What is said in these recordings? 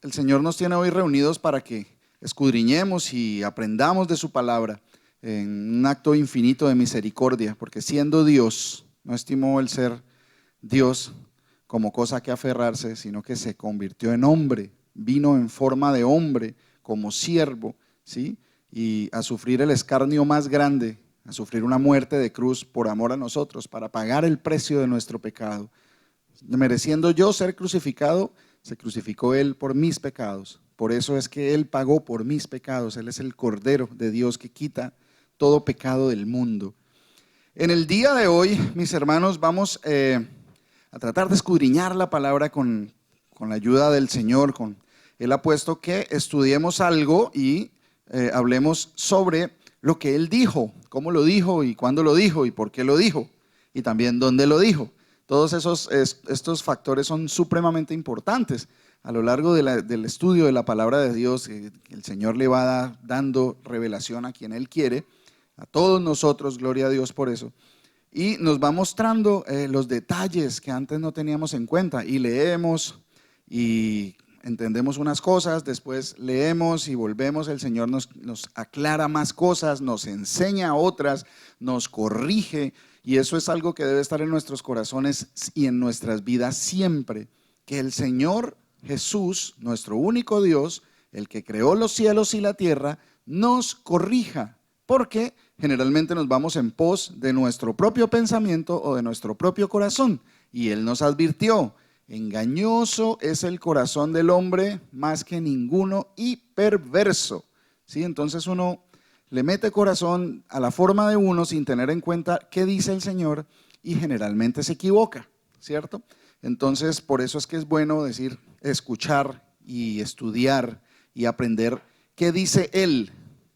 el Señor nos tiene hoy reunidos para que escudriñemos y aprendamos de su palabra en un acto infinito de misericordia, porque siendo Dios, no estimó el ser Dios como cosa que aferrarse, sino que se convirtió en hombre, vino en forma de hombre, como siervo, ¿sí? Y a sufrir el escarnio más grande, a sufrir una muerte de cruz por amor a nosotros, para pagar el precio de nuestro pecado. Mereciendo yo ser crucificado, se crucificó Él por mis pecados. Por eso es que Él pagó por mis pecados. Él es el Cordero de Dios que quita todo pecado del mundo. En el día de hoy, mis hermanos, vamos a tratar de escudriñar la palabra con la ayuda del Señor. Él ha puesto que estudiemos algo y hablemos sobre lo que Él dijo, cómo lo dijo y cuándo lo dijo y por qué lo dijo y también dónde lo dijo. Todos estos factores son supremamente importantes a lo largo del estudio de la palabra de Dios. El Señor le va dando revelación a quien Él quiere, a todos nosotros, gloria a Dios por eso. Y nos va mostrando los detalles que antes no teníamos en cuenta, y leemos y entendemos unas cosas, después leemos y volvemos, el Señor nos aclara más cosas, nos enseña otras, nos corrige, y eso es algo que debe estar en nuestros corazones y en nuestras vidas siempre, que el Señor Jesús, nuestro único Dios, el que creó los cielos y la tierra, nos corrija, porque generalmente nos vamos en pos de nuestro propio pensamiento o de nuestro propio corazón, y Él nos advirtió: engañoso es el corazón del hombre más que ninguno y perverso. ¿Sí? Entonces uno le mete corazón a la forma de uno sin tener en cuenta qué dice el Señor, y generalmente se equivoca, ¿cierto? Entonces por eso es que es bueno decir, escuchar y estudiar y aprender qué dice Él.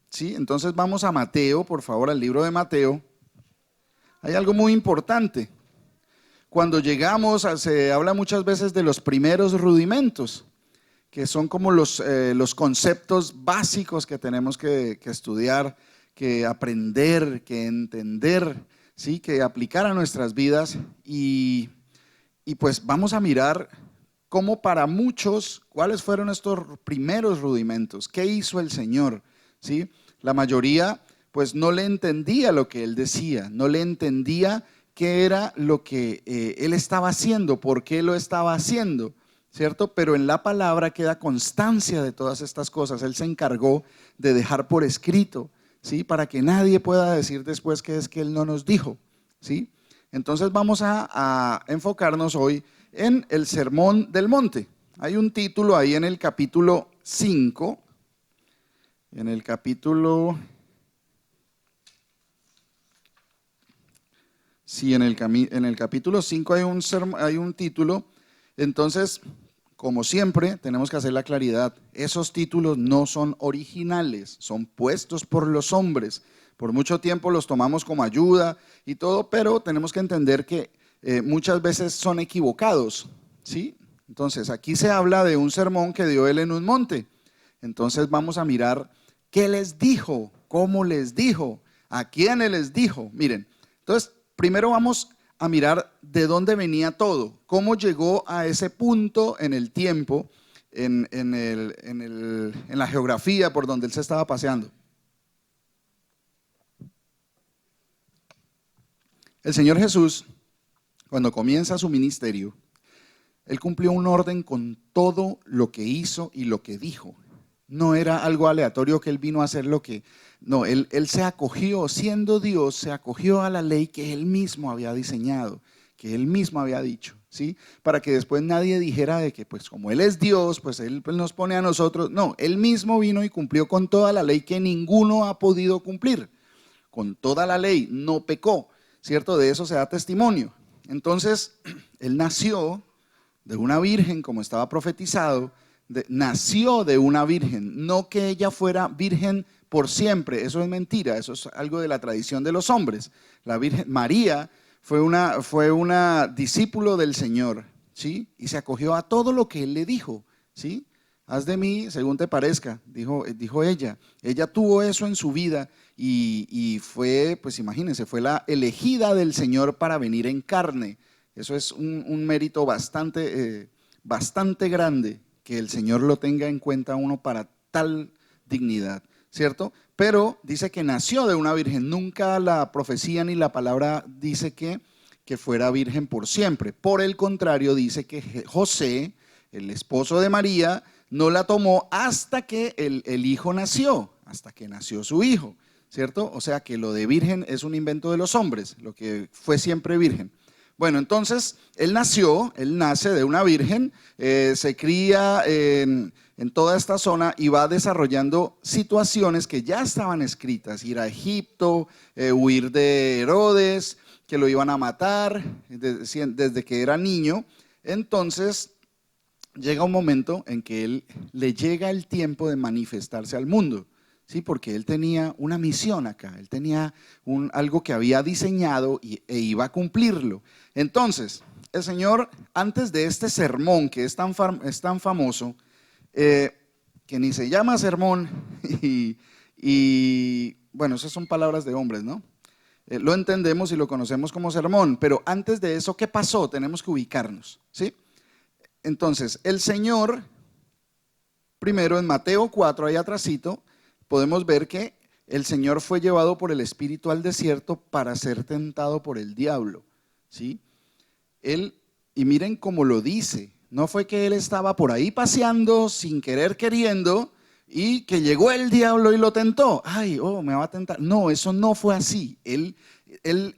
¿Sí? Entonces vamos a Mateo, por favor, al libro de Mateo. Hay algo muy importante. Cuando llegamos, se habla muchas veces de los primeros rudimentos, que son como los conceptos básicos que tenemos que estudiar, que aprender, que entender, ¿sí? Que aplicar a nuestras vidas. Y pues vamos a mirar cómo para muchos, cuáles fueron estos primeros rudimentos, qué hizo el Señor, ¿sí? La mayoría pues no le entendía lo que Él decía, no le entendía qué era lo que Él estaba haciendo, por qué lo estaba haciendo, ¿cierto? Pero en la palabra queda constancia de todas estas cosas. Él se encargó de dejar por escrito, ¿sí? Para que nadie pueda decir después que es que Él no nos dijo, ¿sí? Entonces vamos a enfocarnos hoy en el Sermón del Monte. Hay un título ahí en el capítulo 5, en el capítulo... Sí, en el capítulo 5 hay un título. Entonces, como siempre, tenemos que hacer la claridad. Esos títulos no son originales, son puestos por los hombres. Por mucho tiempo los tomamos como ayuda y todo, pero tenemos que entender que muchas veces son equivocados, ¿sí? Entonces, aquí se habla de un sermón que dio Él en un monte. Entonces vamos a mirar qué les dijo, cómo les dijo, a quién les dijo. Miren, entonces primero vamos a mirar de dónde venía todo, cómo llegó a ese punto en el tiempo, en la geografía por donde Él se estaba paseando. El Señor Jesús, cuando comienza su ministerio, Él cumplió un orden con todo lo que hizo y lo que dijo. No era algo aleatorio que Él vino a hacer no, él se acogió, siendo Dios, se acogió a la ley que Él mismo había diseñado, que Él mismo había dicho, ¿sí? Para que después nadie dijera de que pues como Él es Dios, pues Él nos pone a nosotros. No, Él mismo vino y cumplió con toda la ley que ninguno ha podido cumplir. Con toda la ley, no pecó, ¿cierto? De eso se da testimonio. Entonces, Él nació de una virgen, como estaba profetizado, nació de una virgen, no que ella fuera virgen por siempre. Eso es mentira, eso es algo de la tradición de los hombres. La Virgen María fue una discípulo del Señor, ¿sí? Y se acogió a todo lo que Él le dijo, ¿sí? Haz de mí según te parezca, dijo ella. Ella tuvo eso en su vida y fue, pues imagínense, fue la elegida del Señor para venir en carne. Eso es un mérito bastante grande, que el Señor lo tenga en cuenta a uno para tal dignidad, ¿cierto? Pero dice que nació de una virgen. Nunca la profecía ni la palabra dice que fuera virgen por siempre. Por el contrario, dice que José, el esposo de María, no la tomó hasta que el hijo nació, hasta que nació su hijo, ¿cierto? O sea que lo de virgen es un invento de los hombres, lo que fue siempre virgen. Bueno, entonces él nace de una virgen, se cría en toda esta zona y va desarrollando situaciones que ya estaban escritas: ir a Egipto, huir de Herodes, que lo iban a matar desde que era niño. Entonces llega un momento en que él le llega el tiempo de manifestarse al mundo. Sí, porque él tenía una misión acá, él tenía algo que había diseñado e iba a cumplirlo. Entonces, el Señor, antes de este sermón que es tan famoso, que ni se llama sermón, y bueno, esas son palabras de hombres, ¿no? Lo entendemos y lo conocemos como sermón, pero antes de eso, ¿qué pasó? Tenemos que ubicarnos, ¿sí? Entonces, el Señor, primero en Mateo 4, ahí atrásito, podemos ver que el Señor fue llevado por el Espíritu al desierto para ser tentado por el diablo, ¿sí? Y miren cómo lo dice, no fue que él estaba por ahí paseando sin querer queriendo y que llegó el diablo y lo tentó. Ay, me va a tentar. No, eso no fue así. Él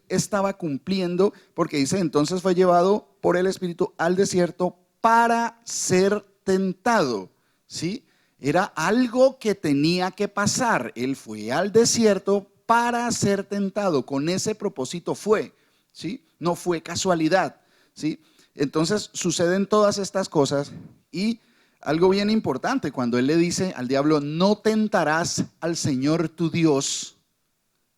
estaba cumpliendo, porque dice, entonces fue llevado por el Espíritu al desierto para ser tentado, ¿sí? Era algo que tenía que pasar. Él fue al desierto para ser tentado. Con ese propósito fue, ¿sí? No fue casualidad, ¿sí? Entonces suceden todas estas cosas y algo bien importante, cuando él le dice al diablo, no tentarás al Señor tu Dios.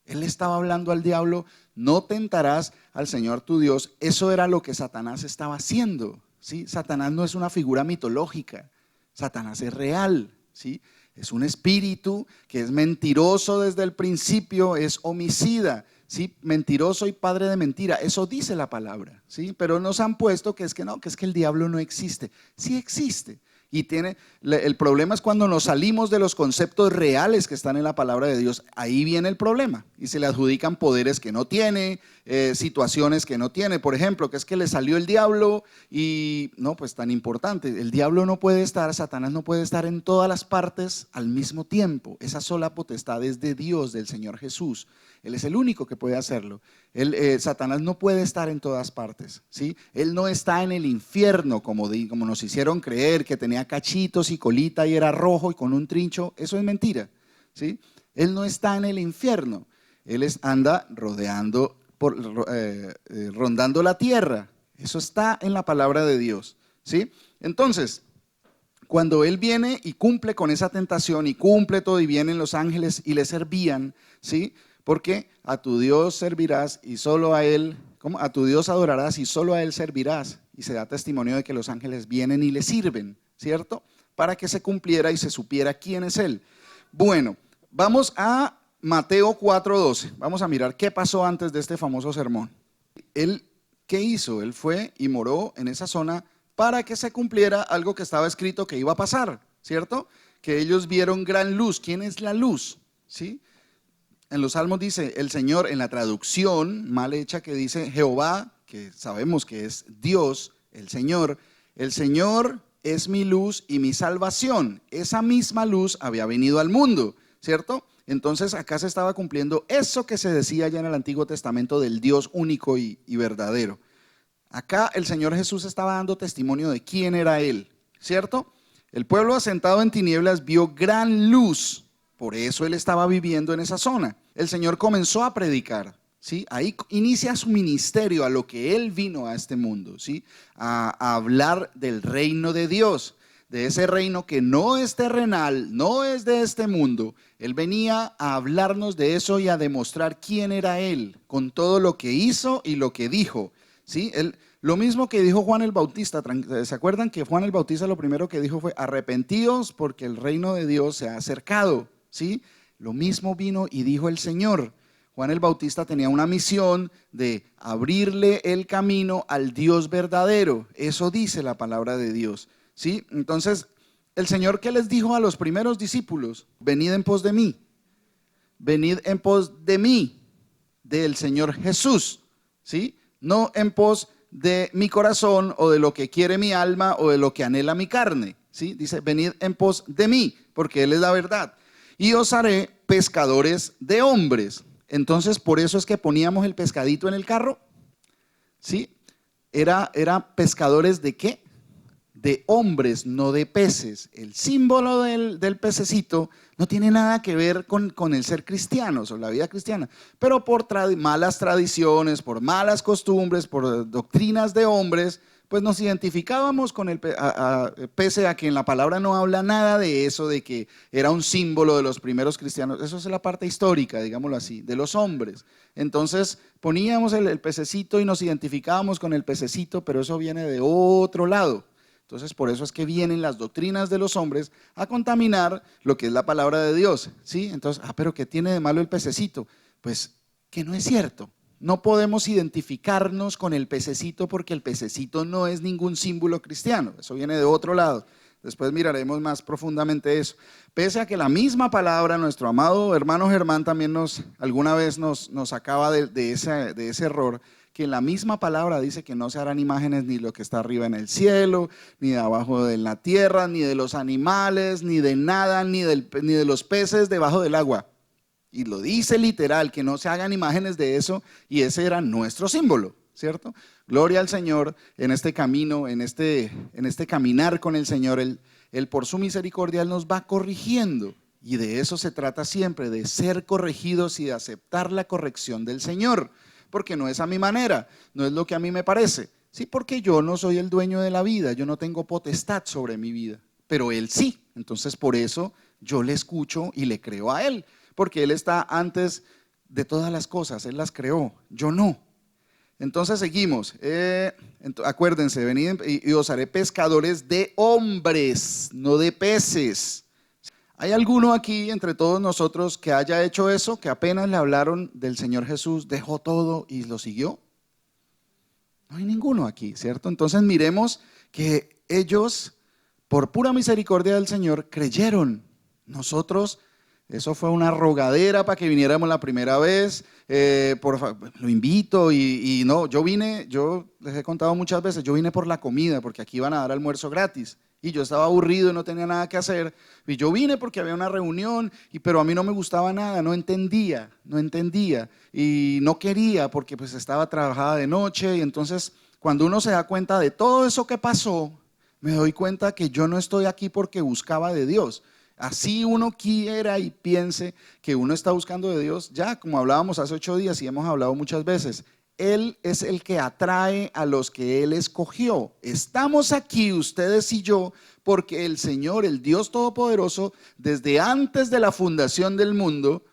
Él estaba hablando al diablo, no tentarás al Señor tu Dios. Eso era lo que Satanás estaba haciendo, ¿sí? Satanás no es una figura mitológica. Satanás es real, ¿sí? Es un espíritu que es mentiroso desde el principio, es homicida, ¿sí? Mentiroso y padre de mentira. Eso dice la palabra, ¿sí? Pero nos han puesto que es que no, que es que el diablo no existe. Sí existe. Y el problema es cuando nos salimos de los conceptos reales que están en la palabra de Dios. Ahí viene el problema y se le adjudican poderes que no tiene, situaciones que no tiene. Por ejemplo, que es que le salió el diablo y no, pues tan importante. El diablo no puede estar, Satanás no puede estar en todas las partes al mismo tiempo. Esa sola potestad es de Dios, del Señor Jesús. Él es el único que puede hacerlo. Satanás no puede estar en todas partes, ¿sí? Él no está en el infierno como nos hicieron creer, que tenía cachitos y colita y era rojo y con un trincho. Eso es mentira, ¿sí? Él no está en el infierno. Él anda rondando la tierra. Eso está en la palabra de Dios, ¿sí? Entonces, cuando él viene y cumple con esa tentación y cumple todo y vienen los ángeles y le servían, ¿sí? Porque a tu Dios servirás y solo a Él, ¿cómo? A tu Dios adorarás y solo a Él servirás. Y se da testimonio de que los ángeles vienen y le sirven, ¿cierto? Para que se cumpliera y se supiera quién es Él. Bueno, vamos a Mateo 4:12. Vamos a mirar qué pasó antes de este famoso sermón. Él, ¿qué hizo? Él fue y moró en esa zona para que se cumpliera algo que estaba escrito que iba a pasar, ¿cierto? Que ellos vieron gran luz. ¿Quién es la luz? ¿Sí? En los Salmos dice el Señor, en la traducción mal hecha que dice Jehová, que sabemos que es Dios, el Señor es mi luz y mi salvación. Esa misma luz había venido al mundo, ¿cierto? Entonces acá se estaba cumpliendo eso que se decía ya en el Antiguo Testamento del Dios único y verdadero. Acá el Señor Jesús estaba dando testimonio de quién era Él, ¿cierto? El pueblo asentado en tinieblas vio gran luz. Por eso él estaba viviendo en esa zona. El Señor comenzó a predicar, ¿sí? Ahí inicia su ministerio, a lo que él vino a este mundo, ¿sí? A hablar del reino de Dios, de ese reino que no es terrenal, no es de este mundo. Él venía a hablarnos de eso y a demostrar quién era él, con todo lo que hizo y lo que dijo, ¿sí? Lo mismo que dijo Juan el Bautista. ¿Se acuerdan que Juan el Bautista lo primero que dijo fue arrepentíos porque el reino de Dios se ha acercado? ¿Sí? Lo mismo vino y dijo el Señor. Juan el Bautista tenía una misión de abrirle el camino al Dios verdadero. Eso dice la palabra de Dios, ¿sí? Entonces, el Señor, ¿qué les dijo a los primeros discípulos? Venid en pos de mí. Venid en pos de mí, del Señor Jesús, ¿sí? No en pos de mi corazón o de lo que quiere mi alma o de lo que anhela mi carne, ¿sí? Dice, venid en pos de mí, porque Él es la verdad. Y os haré pescadores de hombres. Entonces, por eso es que poníamos el pescadito en el carro, ¿sí? Era pescadores ¿de qué? De hombres, no de peces. El símbolo del pececito no tiene nada que ver con el ser cristianos o la vida cristiana, pero por malas tradiciones, por malas costumbres, por doctrinas de hombres, pues nos identificábamos con el pese a que en la palabra no habla nada de eso, de que era un símbolo de los primeros cristianos. Eso es la parte histórica, digámoslo así, de los hombres. Entonces poníamos el pececito y nos identificábamos con el pececito, pero eso viene de otro lado. Entonces, por eso es que vienen las doctrinas de los hombres a contaminar lo que es la palabra de Dios, ¿sí? Entonces, pero ¿qué tiene de malo el pececito? Pues que no es cierto. No podemos identificarnos con el pececito porque el pececito no es ningún símbolo cristiano. Eso viene de otro lado. Después miraremos más profundamente eso. Pese a que la misma palabra, nuestro amado hermano Germán también alguna vez nos sacaba de ese error, que en la misma palabra dice que no se harán imágenes ni lo que está arriba en el cielo, ni de abajo en la tierra, ni de los animales, ni de nada, ni de los peces debajo del agua. Y lo dice literal, que no se hagan imágenes de eso, y ese era nuestro símbolo, ¿cierto? Gloria al Señor en este camino, en este caminar con el Señor. Él por su misericordia Él nos va corrigiendo, y de eso se trata siempre, de ser corregidos y de aceptar la corrección del Señor. Porque no es a mi manera, no es lo que a mí me parece. Sí, porque yo no soy el dueño de la vida, yo no tengo potestad sobre mi vida, pero Él sí. Entonces por eso yo le escucho y le creo a Él, porque Él está antes de todas las cosas, Él las creó, yo no. Entonces seguimos, acuérdense, venid y os haré pescadores de hombres, no de peces. ¿Hay alguno aquí entre todos nosotros que haya hecho eso, que apenas le hablaron del Señor Jesús, dejó todo y lo siguió? No hay ninguno aquí, ¿cierto? Entonces miremos que ellos, por pura misericordia del Señor, creyeron. Nosotros, eso fue una rogadera para que viniéramos la primera vez, lo invito y no, yo les he contado muchas veces, yo vine por la comida, porque aquí iban a dar almuerzo gratis. Y yo estaba aburrido y no tenía nada que hacer. Y yo vine porque había una reunión, pero a mí no me gustaba nada, no entendía. Y no quería porque pues estaba trabajada de noche. Y entonces cuando uno se da cuenta de todo eso que pasó, me doy cuenta que yo no estoy aquí porque buscaba de Dios. Así uno quiera y piense que uno está buscando de Dios, ya como hablábamos hace 8 días y hemos hablado muchas veces, Él es el que atrae a los que Él escogió. Estamos aquí, ustedes y yo, porque el Señor, el Dios Todopoderoso, desde antes de la fundación del mundo,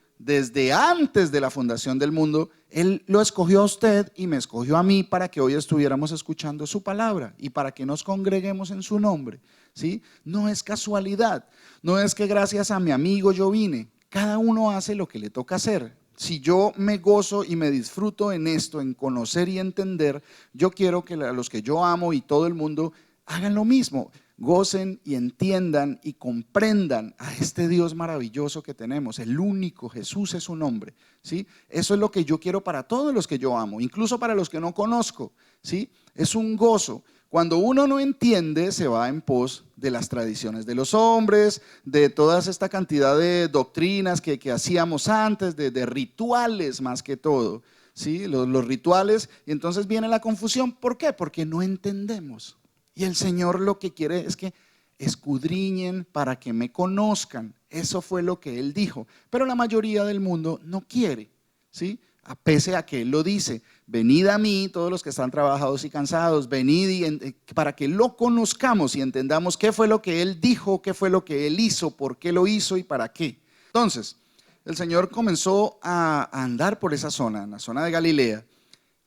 Él lo escogió a usted y me escogió a mí para que hoy estuviéramos escuchando su palabra y para que nos congreguemos en su nombre, ¿sí? No es casualidad, no es que gracias a mi amigo yo vine. Cada uno hace lo que le toca hacer. Si yo me gozo y me disfruto en esto, en conocer y entender, yo quiero que a los que yo amo y todo el mundo hagan lo mismo, gocen y entiendan y comprendan a este Dios maravilloso que tenemos, el único, Jesús es su nombre, ¿sí? Eso es lo que yo quiero para todos los que yo amo, incluso para los que no conozco, ¿sí? Es un gozo. Cuando uno no entiende, se va en pos de las tradiciones de los hombres, de toda esta cantidad de doctrinas que hacíamos antes, de rituales más que todo, ¿sí? Los rituales, y entonces viene la confusión. ¿Por qué? Porque no entendemos. Y el Señor lo que quiere es que escudriñen para que me conozcan. Eso fue lo que Él dijo. Pero la mayoría del mundo no quiere, ¿sí? Pese a que Él lo dice, venid a mí todos los que están trabajados y cansados, venid para que lo conozcamos y entendamos qué fue lo que Él dijo, qué fue lo que Él hizo, por qué lo hizo y para qué. Entonces, el Señor comenzó a andar por esa zona, en la zona de Galilea.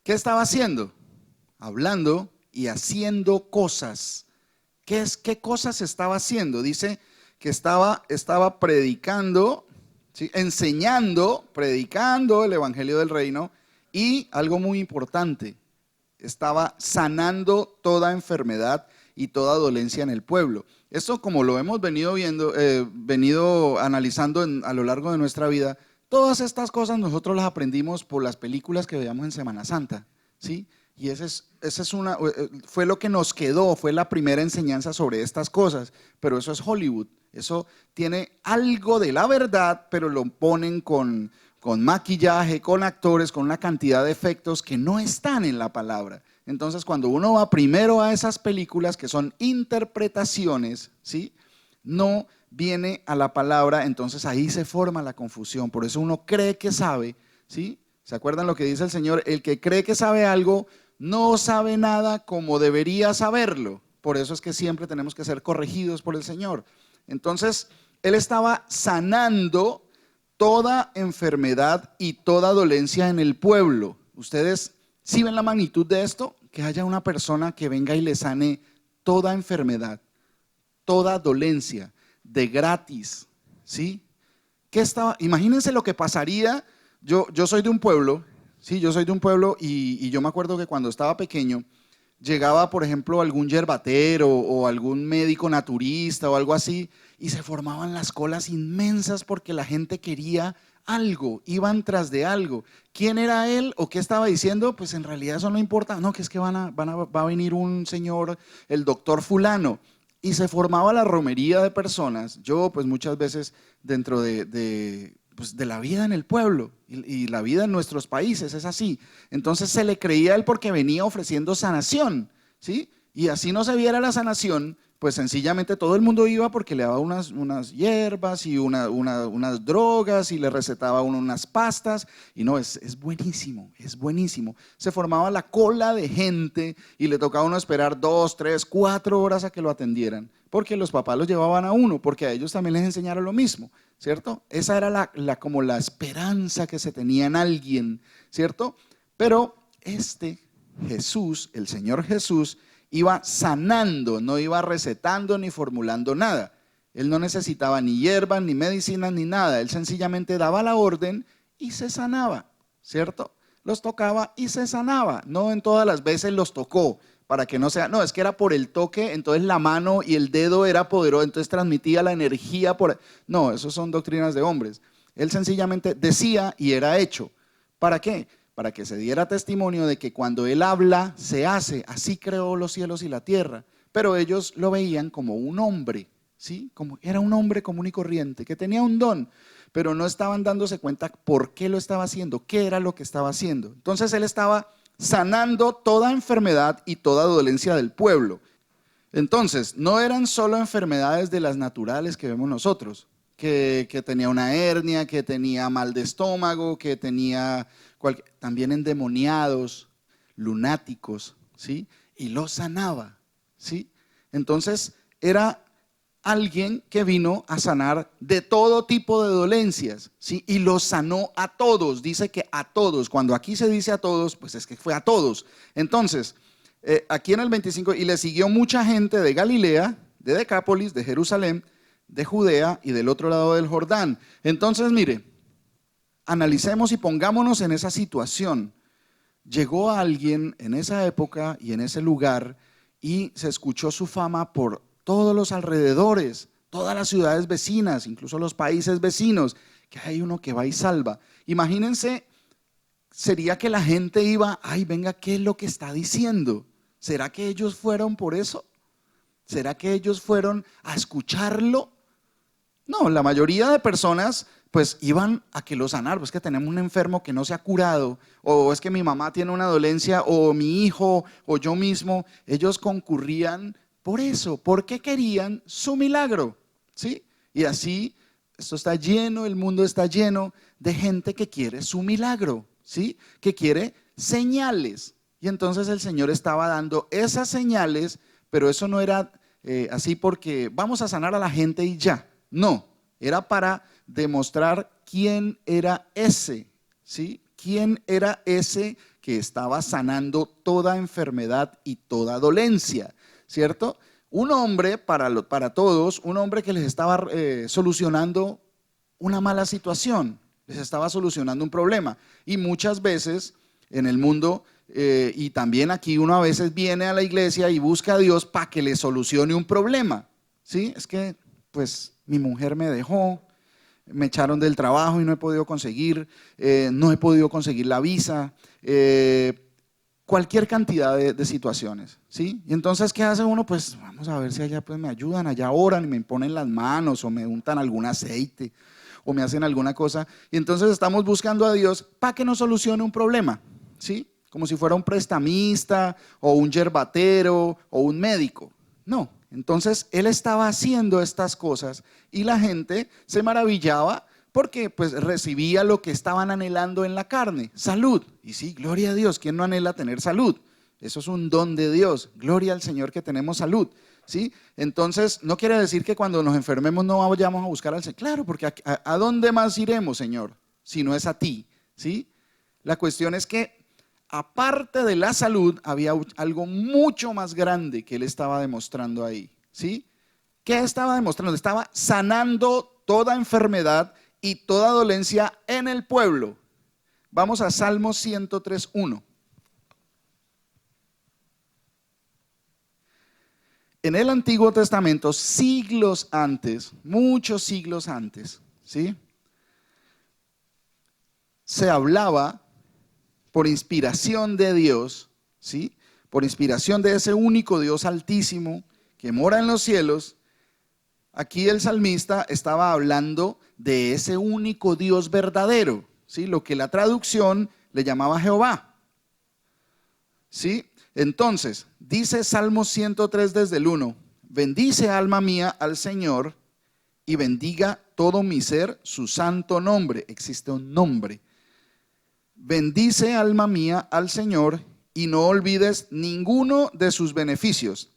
¿Qué estaba haciendo? Hablando y haciendo cosas. ¿Qué cosas estaba haciendo? Dice que estaba predicando, ¿sí? Enseñando, predicando el evangelio del reino y algo muy importante, estaba sanando toda enfermedad y toda dolencia en el pueblo. Esto, como lo hemos venido viendo, venido analizando a lo largo de nuestra vida, todas estas cosas nosotros las aprendimos por las películas que veíamos en Semana Santa, ¿sí? Y fue lo que nos quedó, fue la primera enseñanza sobre estas cosas, pero eso es Hollywood, eso tiene algo de la verdad, pero lo ponen con maquillaje, con actores, con una cantidad de efectos que no están en la palabra. Entonces, cuando uno va primero a esas películas que son interpretaciones, ¿sí? No viene a la palabra, entonces ahí se forma la confusión. Por eso uno cree que sabe, ¿sí? ¿Se acuerdan lo que dice el Señor? El que cree que sabe algo no sabe nada como debería saberlo. Por eso es que siempre tenemos que ser corregidos por el Señor. Entonces, Él estaba sanando toda enfermedad y toda dolencia en el pueblo. ¿Ustedes sí ven la magnitud de esto? Que haya una persona que venga y le sane toda enfermedad, toda dolencia, de gratis, ¿sí? Imagínense lo que pasaría. Yo soy de un pueblo, sí, yo soy de un pueblo y yo me acuerdo que cuando estaba pequeño llegaba, por ejemplo, algún yerbatero o algún médico naturista o algo así y se formaban las colas inmensas porque la gente quería algo, iban tras de algo. ¿Quién era él o qué estaba diciendo? Pues en realidad eso no importa. No, que es que va a venir un señor, el doctor fulano. Y se formaba la romería de personas. Yo, pues muchas veces dentro pues, de la vida en el pueblo y la vida en nuestros países es así. Entonces se le creía a él porque venía ofreciendo sanación, ¿sí? Y así no se viera la sanación, pues sencillamente todo el mundo iba porque le daba unas hierbas y unas drogas y le recetaba unas pastas. Y no, es buenísimo, es buenísimo. Se formaba la cola de gente y le tocaba a uno esperar 2, 3, 4 horas a que lo atendieran, porque los papás los llevaban a uno, porque a ellos también les enseñaron lo mismo, ¿cierto? Esa era como la esperanza que se tenía en alguien, ¿cierto? Pero Jesús, el Señor Jesús, iba sanando, no iba recetando ni formulando nada. Él no necesitaba ni hierbas, ni medicinas, ni nada. Él sencillamente daba la orden y se sanaba, ¿cierto? Los tocaba y se sanaba. No en todas las veces los tocó, para que no sea, no, es que era por el toque, entonces la mano y el dedo era poderoso, entonces transmitía la energía No, eso son doctrinas de hombres. Él sencillamente decía y era hecho. ¿Para qué? Para que se diera testimonio de que cuando Él habla, se hace. Así creó los cielos y la tierra. Pero ellos lo veían como un hombre, ¿sí? Era un hombre común y corriente, que tenía un don, pero no estaban dándose cuenta por qué lo estaba haciendo, qué era lo que estaba haciendo. Entonces Él estaba sanando toda enfermedad y toda dolencia del pueblo. Entonces, no eran solo enfermedades de las naturales que vemos nosotros, que tenía una hernia, que tenía mal de estómago, que tenía también endemoniados, lunáticos, ¿sí? Y los sanaba, ¿sí? Entonces, era alguien que vino a sanar de todo tipo de dolencias, ¿sí? Y los sanó a todos, dice que a todos. Cuando aquí se dice a todos, pues es que fue a todos. Entonces, aquí en el 25, y le siguió mucha gente de Galilea, de Decápolis, de Jerusalén, de Judea y del otro lado del Jordán. Entonces, mire, analicemos y pongámonos en esa situación. Llegó alguien en esa época y en ese lugar y se escuchó su fama por todos los alrededores, todas las ciudades vecinas, incluso los países vecinos, que hay uno que va y salva. Imagínense, sería que la gente iba, ay, venga, ¿qué es lo que está diciendo? ¿Será que ellos fueron por eso? ¿Será que ellos fueron a escucharlo? No, la mayoría de personas pues iban a que lo sanar. Pues que tenemos un enfermo que no se ha curado, o es que mi mamá tiene una dolencia, o mi hijo, o yo mismo. Ellos concurrían por eso, porque querían su milagro, ¿sí? Y así, esto está lleno, el mundo está lleno de gente que quiere su milagro, ¿sí? Que quiere señales. Y entonces el Señor estaba dando esas señales, pero eso no era así porque vamos a sanar a la gente y ya. No, era para demostrar quién era ese, ¿sí? ¿Quién era ese que estaba sanando toda enfermedad y toda dolencia? ¿Cierto? Un hombre para todos, un hombre que les estaba solucionando una mala situación, les estaba solucionando un problema. Y muchas veces en el mundo Y también aquí uno a veces viene a la iglesia y busca a Dios para que le solucione un problema. ¿Sí? Es que, pues, mi mujer me dejó, me echaron del trabajo y no he podido conseguir, no he podido conseguir la visa, cualquier cantidad de situaciones, ¿sí? Y entonces, ¿qué hace uno? Pues vamos a ver si allá pues me ayudan, allá oran y me ponen las manos o me untan algún aceite o me hacen alguna cosa. Y entonces estamos buscando a Dios para que nos solucione un problema, ¿sí? Como si fuera un prestamista o un yerbatero o un médico. No, entonces él estaba haciendo estas cosas y la gente se maravillaba porque pues recibía lo que estaban anhelando en la carne, salud. Y sí, gloria a Dios, ¿quién no anhela tener salud? Eso es un don de Dios, gloria al Señor que tenemos salud, ¿sí? Entonces, no quiere decir que cuando nos enfermemos no vayamos a buscar al Señor. Claro, porque ¿a dónde más iremos, Señor? Si no es a ti, ¿sí? La cuestión es que aparte de la salud, había algo mucho más grande que él estaba demostrando ahí, ¿sí? ¿Qué estaba demostrando? Estaba sanando toda enfermedad y toda dolencia en el pueblo. Vamos a Salmo 103:1. En el Antiguo Testamento, siglos antes, muchos siglos antes, ¿sí? Se hablaba por inspiración de Dios, ¿sí? Por inspiración de ese único Dios altísimo que mora en los cielos. Aquí el salmista estaba hablando de ese único Dios verdadero, ¿sí? Lo que la traducción le llamaba Jehová, ¿sí? Entonces, dice Salmo 103 desde el 1, bendice alma mía al Señor y bendiga todo mi ser su santo nombre. Existe un nombre. Bendice alma mía al Señor y no olvides ninguno de sus beneficios.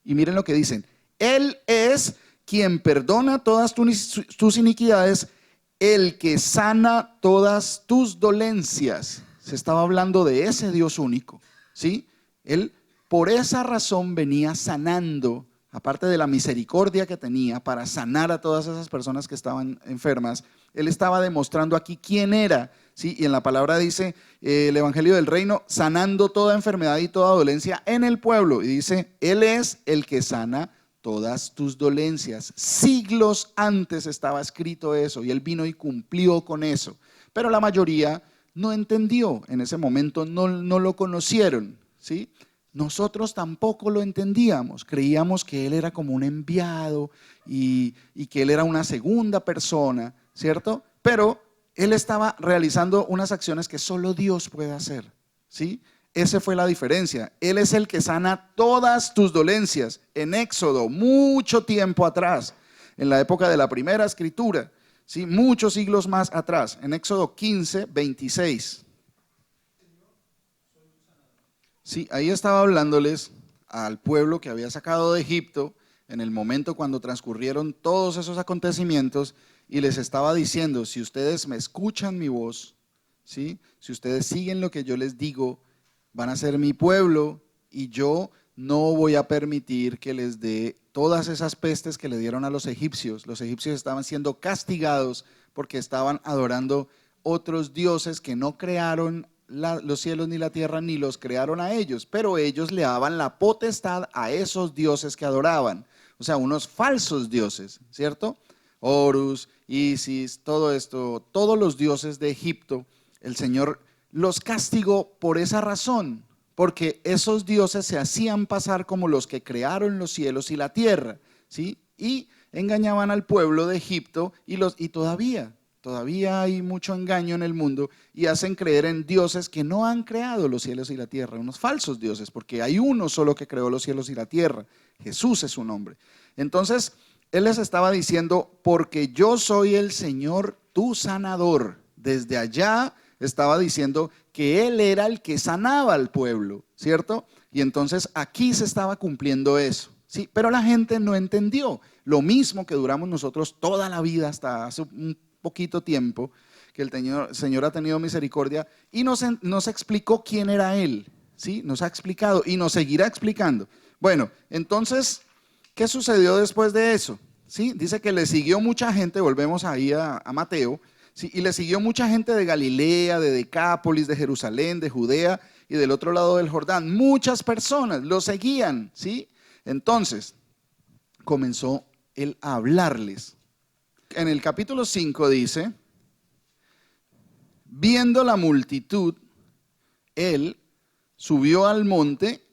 Y miren lo que dicen, Él es quien perdona todas tus iniquidades, el que sana todas tus dolencias. Se estaba hablando de ese Dios único, ¿sí? Él por esa razón venía sanando, aparte de la misericordia que tenía para sanar a todas esas personas que estaban enfermas. Él estaba demostrando aquí quién era, ¿sí? Y en la palabra dice, el Evangelio del Reino, sanando toda enfermedad y toda dolencia en el pueblo. Y dice, Él es el que sana todas tus dolencias. Siglos antes estaba escrito eso y Él vino y cumplió con eso. Pero la mayoría no entendió, en ese momento no lo conocieron, ¿sí? Nosotros tampoco lo entendíamos, creíamos que Él era como un enviado y que Él era una segunda persona, ¿cierto? Pero Él estaba realizando unas acciones que solo Dios puede hacer, ¿sí? Esa fue la diferencia. Él es el que sana todas tus dolencias. En Éxodo, mucho tiempo atrás, en la época de la primera escritura, ¿sí? Muchos siglos más atrás, en Éxodo 15:26. Sí, ahí estaba hablándoles al pueblo que había sacado de Egipto en el momento cuando transcurrieron todos esos acontecimientos y les estaba diciendo, si ustedes me escuchan mi voz, ¿sí? Si ustedes siguen lo que yo les digo, van a ser mi pueblo y yo no voy a permitir que les dé todas esas pestes que le dieron a los egipcios. Los egipcios estaban siendo castigados porque estaban adorando otros dioses que no crearon los cielos ni la tierra ni los crearon a ellos, pero ellos le daban la potestad a esos dioses que adoraban, o sea, unos falsos dioses, ¿cierto? Horus, Isis, todo esto, todos los dioses de Egipto, el Señor los castigó por esa razón, porque esos dioses se hacían pasar como los que crearon los cielos y la tierra, ¿sí? Y engañaban al pueblo de Egipto y todavía hay mucho engaño en el mundo y hacen creer en dioses que no han creado los cielos y la tierra, unos falsos dioses, porque hay uno solo que creó los cielos y la tierra, Jesús es su nombre. Entonces, Él les estaba diciendo, porque yo soy el Señor tu sanador. Desde allá estaba diciendo que Él era el que sanaba al pueblo, ¿cierto? Y entonces aquí se estaba cumpliendo eso, ¿sí? Pero la gente no entendió, lo mismo que duramos nosotros toda la vida hasta hace un poquito tiempo, que el Señor ha tenido misericordia y nos explicó quién era Él, ¿sí? Nos ha explicado y nos seguirá explicando. Bueno, entonces, ¿qué sucedió después de eso? ¿Sí? Dice que le siguió mucha gente, volvemos ahí a Mateo, ¿sí? Y le siguió mucha gente de Galilea, de Decápolis, de Jerusalén, de Judea y del otro lado del Jordán. Muchas personas lo seguían, ¿sí? Entonces comenzó él a hablarles. En el capítulo 5 dice, viendo la multitud, él subió al monte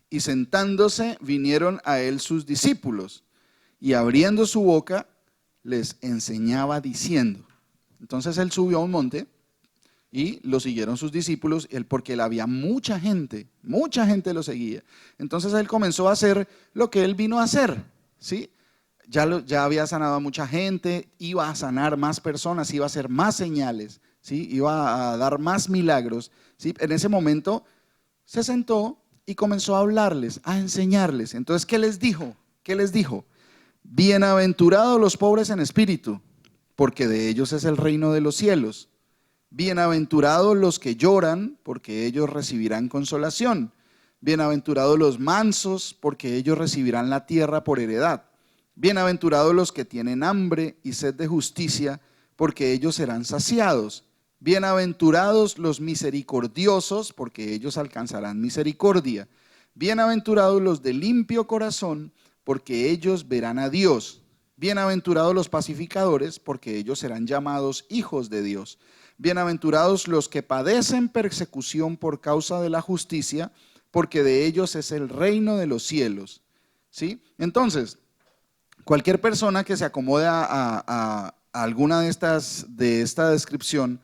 y sentándose vinieron a él sus discípulos y abriendo su boca les enseñaba diciendo. Entonces él subió a un monte y lo siguieron sus discípulos porque él había mucha gente lo seguía. Entonces él comenzó a hacer lo que él vino a hacer, ¿sí? Ya había sanado a mucha gente, iba a sanar más personas, iba a hacer más señales, ¿sí? Iba a dar más milagros, ¿sí? En ese momento se sentó y comenzó a hablarles, a enseñarles. Entonces, ¿qué les dijo? ¿Qué les dijo? Bienaventurados los pobres en espíritu, porque de ellos es el reino de los cielos. Bienaventurados los que lloran, porque ellos recibirán consolación. Bienaventurados los mansos, porque ellos recibirán la tierra por heredad. Bienaventurados los que tienen hambre y sed de justicia, porque ellos serán saciados. Bienaventurados los misericordiosos, porque ellos alcanzarán misericordia. Bienaventurados los de limpio corazón, porque ellos verán a Dios. Bienaventurados los pacificadores, porque ellos serán llamados hijos de Dios. Bienaventurados los que padecen persecución por causa de la justicia, porque de ellos es el reino de los cielos. ¿Sí? Entonces, cualquier persona que se acomode a alguna de esta descripción,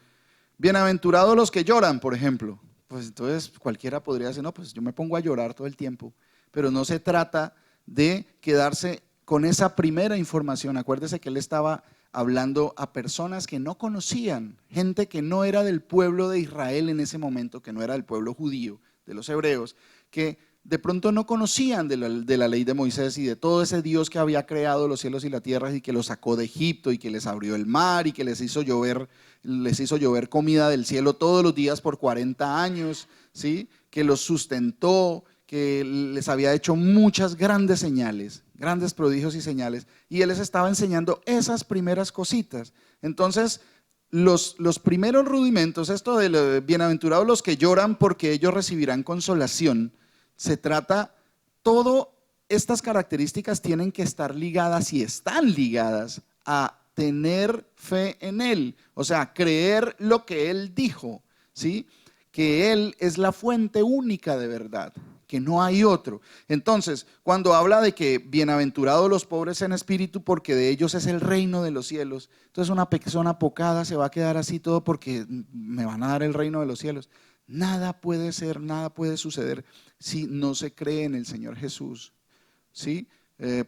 bienaventurados los que lloran, por ejemplo, pues entonces cualquiera podría decir, no, pues yo me pongo a llorar todo el tiempo, pero no se trata de quedarse con esa primera información. Acuérdese que él estaba hablando a personas que no conocían, gente que no era del pueblo de Israel en ese momento, que no era del pueblo judío, de los hebreos, que de pronto no conocían de la ley de Moisés y de todo ese Dios que había creado los cielos y la tierra y que los sacó de Egipto y que les abrió el mar y que les hizo llover comida del cielo todos los días por 40 años, ¿sí? Que los sustentó, que les había hecho muchas grandes señales, grandes prodigios y señales, y él les estaba enseñando esas primeras cositas. Entonces, los primeros rudimentos, esto de bienaventurados los que lloran porque ellos recibirán consolación, se trata, todas estas características tienen que estar ligadas y están ligadas a tener fe en Él, o sea, creer lo que Él dijo, ¿sí? Que Él es la fuente única de verdad, que no hay otro. Entonces, cuando habla de que bienaventurados los pobres en espíritu, porque de ellos es el reino de los cielos, entonces una persona apocada se va a quedar así todo porque me van a dar el reino de los cielos. Nada puede ser, nada puede suceder si no se cree en el Señor Jesús, ¿sí?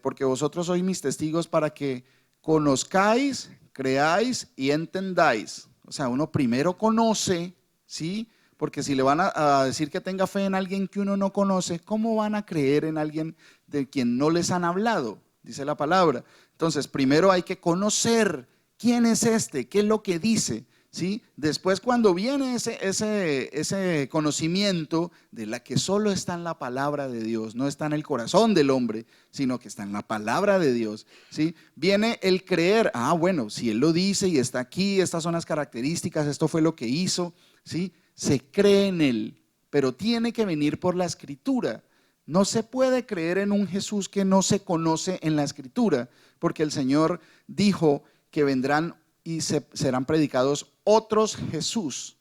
Porque vosotros sois mis testigos para que conozcáis, creáis y entendáis. O sea, uno primero conoce, ¿sí? Porque si le van a decir que tenga fe en alguien que uno no conoce, ¿cómo van a creer en alguien de quien no les han hablado? Dice la palabra. Entonces, primero hay que conocer quién es este, qué es lo que dice, ¿sí? Después, cuando viene ese conocimiento de la que solo está en la palabra de Dios, no está en el corazón del hombre, sino que está en la palabra de Dios, ¿sí? Viene el creer, bueno, si Él lo dice y está aquí, estas son las características, esto fue lo que hizo, ¿sí? Se cree en Él, pero tiene que venir por la Escritura. No se puede creer en un Jesús que no se conoce en la Escritura, porque el Señor dijo que vendrán y serán predicados otros Jesús,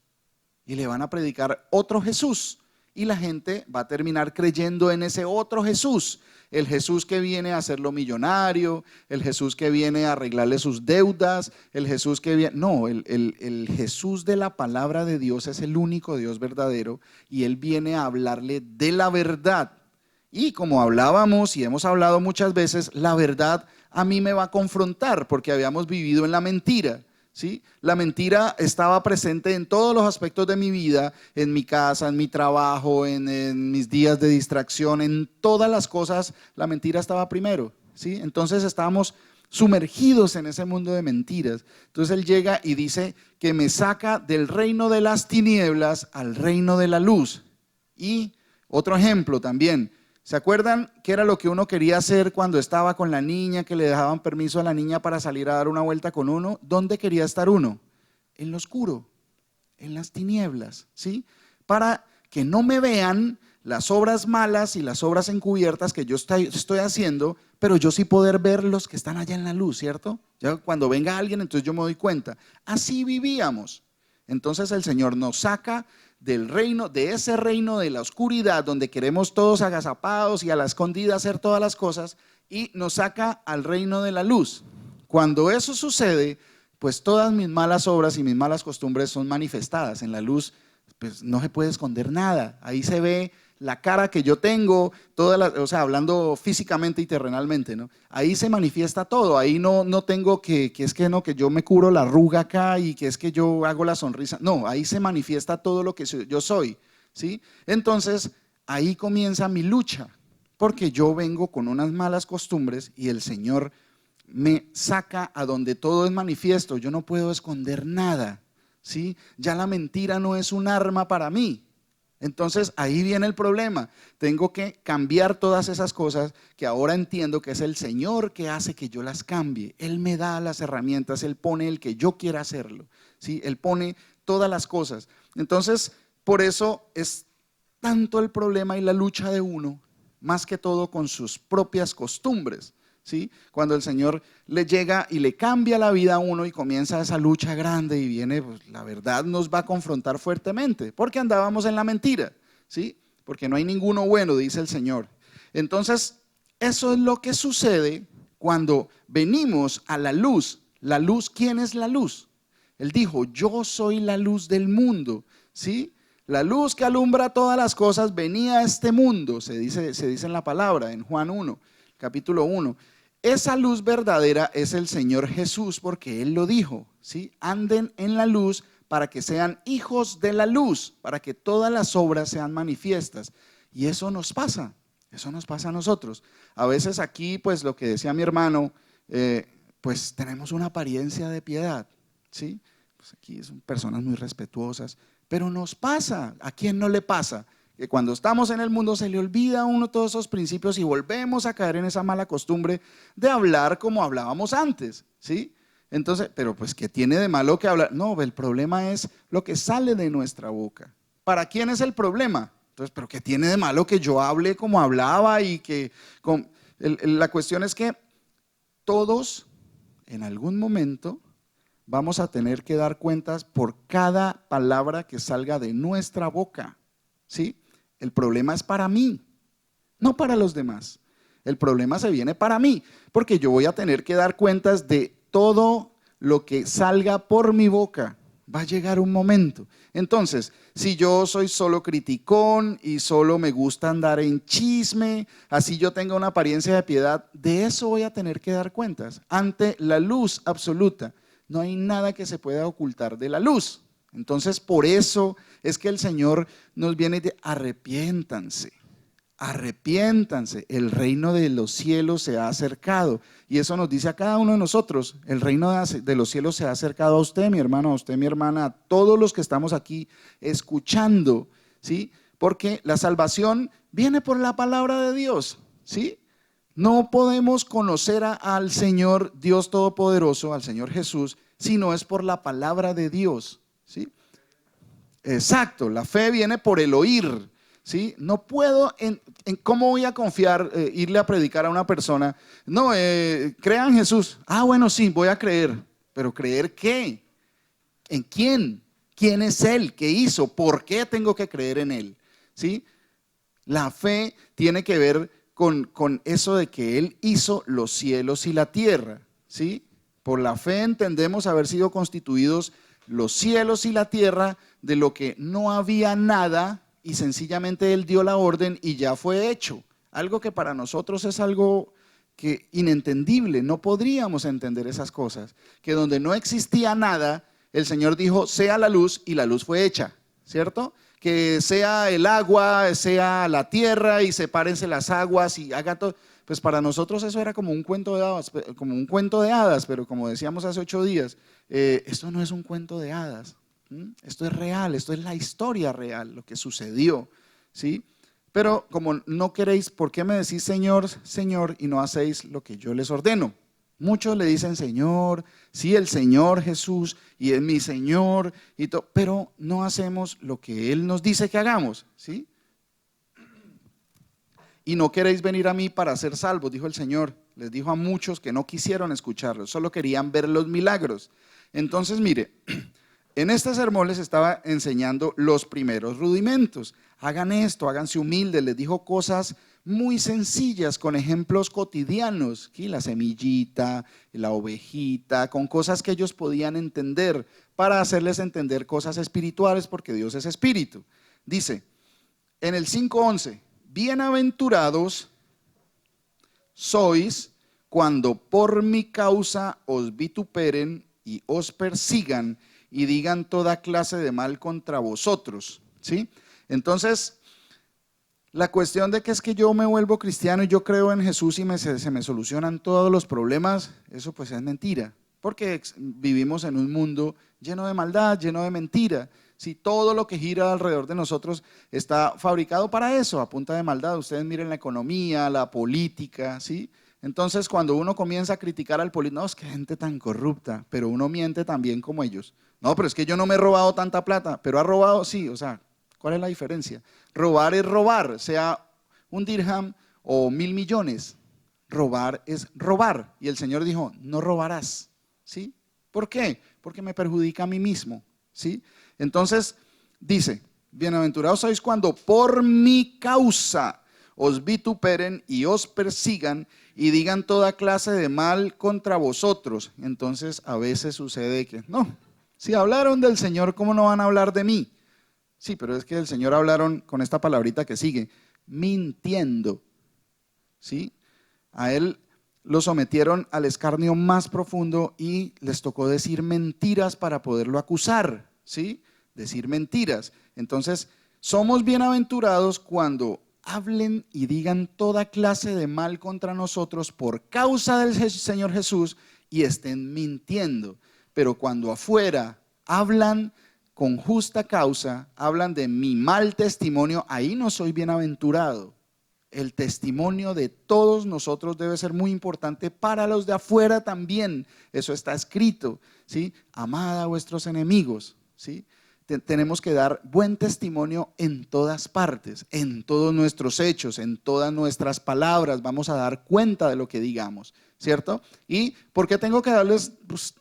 y le van a predicar otro Jesús, y la gente va a terminar creyendo en ese otro Jesús, el Jesús que viene a hacerlo millonario, el Jesús que viene a arreglarle sus deudas, el Jesús que viene, no, el Jesús de la palabra de Dios es el único Dios verdadero, y Él viene a hablarle de la verdad. Y como hablábamos y hemos hablado muchas veces, la verdad a mí me va a confrontar porque habíamos vivido en la mentira, ¿sí? La mentira estaba presente en todos los aspectos de mi vida, en mi casa, en mi trabajo, en mis días de distracción, en todas las cosas, la mentira estaba primero, ¿sí? Entonces estábamos sumergidos en ese mundo de mentiras. Entonces Él llega y dice que me saca del reino de las tinieblas al reino de la luz. Y otro ejemplo también. ¿Se acuerdan qué era lo que uno quería hacer cuando estaba con la niña, que le dejaban permiso a la niña para salir a dar una vuelta con uno? ¿Dónde quería estar uno? En lo oscuro, en las tinieblas, ¿sí? ¿Para que no me vean las obras malas y las obras encubiertas que yo estoy haciendo, pero yo sí poder ver los que están allá en la luz, ¿cierto? Ya cuando venga alguien, entonces yo me doy cuenta. Así vivíamos. Entonces el Señor nos saca del reino, de ese reino de la oscuridad, donde queremos todos agazapados y a la escondida hacer todas las cosas, y nos saca al reino de la luz. Cuando eso sucede, pues todas mis malas obras y mis malas costumbres son manifestadas. En la luz, pues no se puede esconder nada. Ahí se ve la cara que yo tengo, o sea, hablando físicamente y terrenalmente, ¿no? Ahí se manifiesta todo. Ahí no tengo que yo me cubro la arruga acá y que es que yo hago la sonrisa. No, ahí se manifiesta todo lo que yo soy, ¿sí? Entonces, ahí comienza mi lucha, porque yo vengo con unas malas costumbres y el Señor me saca a donde todo es manifiesto. Yo no puedo esconder nada, ¿sí? Ya la mentira no es un arma para mí. Entonces ahí viene el problema. Tengo que cambiar todas esas cosas que ahora entiendo que es el Señor que hace que yo las cambie. Él me da las herramientas, Él pone el que yo quiera hacerlo, ¿sí? Él pone todas las cosas. Entonces, por eso es tanto el problema y la lucha de uno, más que todo con sus propias costumbres, ¿sí? Cuando el Señor le llega y le cambia la vida a uno y comienza esa lucha grande y viene, pues la verdad nos va a confrontar fuertemente, porque andábamos en la mentira, ¿sí? Porque no hay ninguno bueno, dice el Señor. Entonces, eso es lo que sucede cuando venimos a la luz. La luz, ¿quién es la luz? Él dijo, yo soy la luz del mundo, ¿sí? La luz que alumbra todas las cosas venía a este mundo, se dice en la palabra, en Juan 1, capítulo 1. Esa luz verdadera es el Señor Jesús, porque Él lo dijo, ¿sí? Anden en la luz para que sean hijos de la luz, para que todas las obras sean manifiestas. Y eso nos pasa a nosotros. A veces aquí, pues lo que decía mi hermano, pues tenemos una apariencia de piedad, ¿sí? Pues aquí son personas muy respetuosas, pero nos pasa. ¿A quién no le pasa? Que cuando estamos en el mundo se le olvida a uno todos esos principios y volvemos a caer en esa mala costumbre de hablar como hablábamos antes, ¿sí? Entonces, pero pues ¿qué tiene de malo que hablar? No, el problema es lo que sale de nuestra boca. ¿Para quién es el problema? Entonces, pero ¿qué tiene de malo que yo hable como hablaba y que la cuestión es que todos en algún momento vamos a tener que dar cuentas por cada palabra que salga de nuestra boca, ¿sí? El problema es para mí, no para los demás. El problema se viene para mí, porque yo voy a tener que dar cuentas de todo lo que salga por mi boca. Va a llegar un momento. Entonces, si yo soy solo criticón y solo me gusta andar en chisme, así yo tenga una apariencia de piedad, de eso voy a tener que dar cuentas ante la luz absoluta. No hay nada que se pueda ocultar de la luz. Entonces, por eso es que el Señor nos viene de arrepiéntanse, arrepiéntanse, el reino de los cielos se ha acercado. Y eso nos dice a cada uno de nosotros, el reino de los cielos se ha acercado a usted, mi hermano, a usted, mi hermana, a todos los que estamos aquí escuchando, ¿sí? Porque la salvación viene por la palabra de Dios, ¿sí? No podemos conocer al Señor Dios Todopoderoso, al Señor Jesús, si no es por la palabra de Dios, ¿sí? Exacto, la fe viene por el oír, ¿sí? No puedo, ¿cómo voy a confiar, irle a predicar a una persona? No, crea en Jesús. Ah, bueno, sí, voy a creer, pero ¿creer qué? ¿En quién? ¿Quién es Él? ¿Qué hizo? ¿Por qué tengo que creer en Él? ¿Sí? La fe tiene que ver con eso de que Él hizo los cielos y la tierra, ¿sí? Por la fe entendemos haber sido constituidos los cielos y la tierra de lo que no había nada y sencillamente Él dio la orden y ya fue hecho. Algo que para nosotros es algo que inentendible, no podríamos entender esas cosas. Que donde no existía nada, el Señor dijo, sea la luz y la luz fue hecha, ¿cierto? Que sea el agua, sea la tierra y sepárense las aguas y haga todo. Pues para nosotros eso era como un cuento de hadas, pero como decíamos hace 8 días, esto no es un cuento de hadas, esto es real, esto es la historia real, lo que sucedió, ¿sí? Pero como no queréis, ¿por qué me decís Señor, Señor y no hacéis lo que yo les ordeno? Muchos le dicen Señor, sí, el Señor Jesús, y es mi Señor, y pero no hacemos lo que Él nos dice que hagamos, ¿sí? Y no queréis venir a mí para ser salvos, dijo el Señor. Les dijo a muchos que no quisieron escucharlo, solo querían ver los milagros. Entonces, mire, en este sermón les estaba enseñando los primeros rudimentos. Hagan esto, háganse humildes. Les dijo cosas muy sencillas, con ejemplos cotidianos. Aquí la semillita, la ovejita, con cosas que ellos podían entender, para hacerles entender cosas espirituales, porque Dios es espíritu. Dice, en el 5:11, bienaventurados sois cuando por mi causa os vituperen y os persigan y digan toda clase de mal contra vosotros, ¿sí? Entonces, la cuestión de que es que yo me vuelvo cristiano y yo creo en Jesús y se me solucionan todos los problemas, eso pues es mentira, porque vivimos en un mundo lleno de maldad, lleno de mentira. Si todo lo que gira alrededor de nosotros está fabricado para eso, a punta de maldad. Ustedes miren la economía, la política, ¿sí? Entonces, cuando uno comienza a criticar al político, no, es que gente tan corrupta, pero uno miente también como ellos. No, pero es que yo no me he robado tanta plata, pero ha robado, sí, o sea, ¿cuál es la diferencia? Robar es robar, sea un dirham o 1.000 millones. Robar es robar. Y el Señor dijo, no robarás, ¿sí? ¿Por qué? Porque me perjudica a mí mismo, ¿sí? Entonces dice, bienaventurados sois cuando por mi causa os vituperen y os persigan y digan toda clase de mal contra vosotros. Entonces a veces sucede que, no, si hablaron del Señor, ¿cómo no van a hablar de mí? Sí, pero es que del Señor hablaron con esta palabrita que sigue, mintiendo, ¿sí? A Él lo sometieron al escarnio más profundo y les tocó decir mentiras para poderlo acusar, ¿sí? Decir mentiras. Entonces, somos bienaventurados cuando hablen y digan toda clase de mal contra nosotros por causa del Señor Jesús y estén mintiendo. Pero cuando afuera hablan con justa causa, hablan de mi mal testimonio, ahí no soy bienaventurado. El testimonio de todos nosotros debe ser muy importante para los de afuera también. Eso está escrito, ¿sí? Amad a vuestros enemigos, ¿sí? Tenemos que dar buen testimonio en todas partes, en todos nuestros hechos, en todas nuestras palabras. Vamos a dar cuenta de lo que digamos, ¿cierto? ¿Y por qué tengo que darles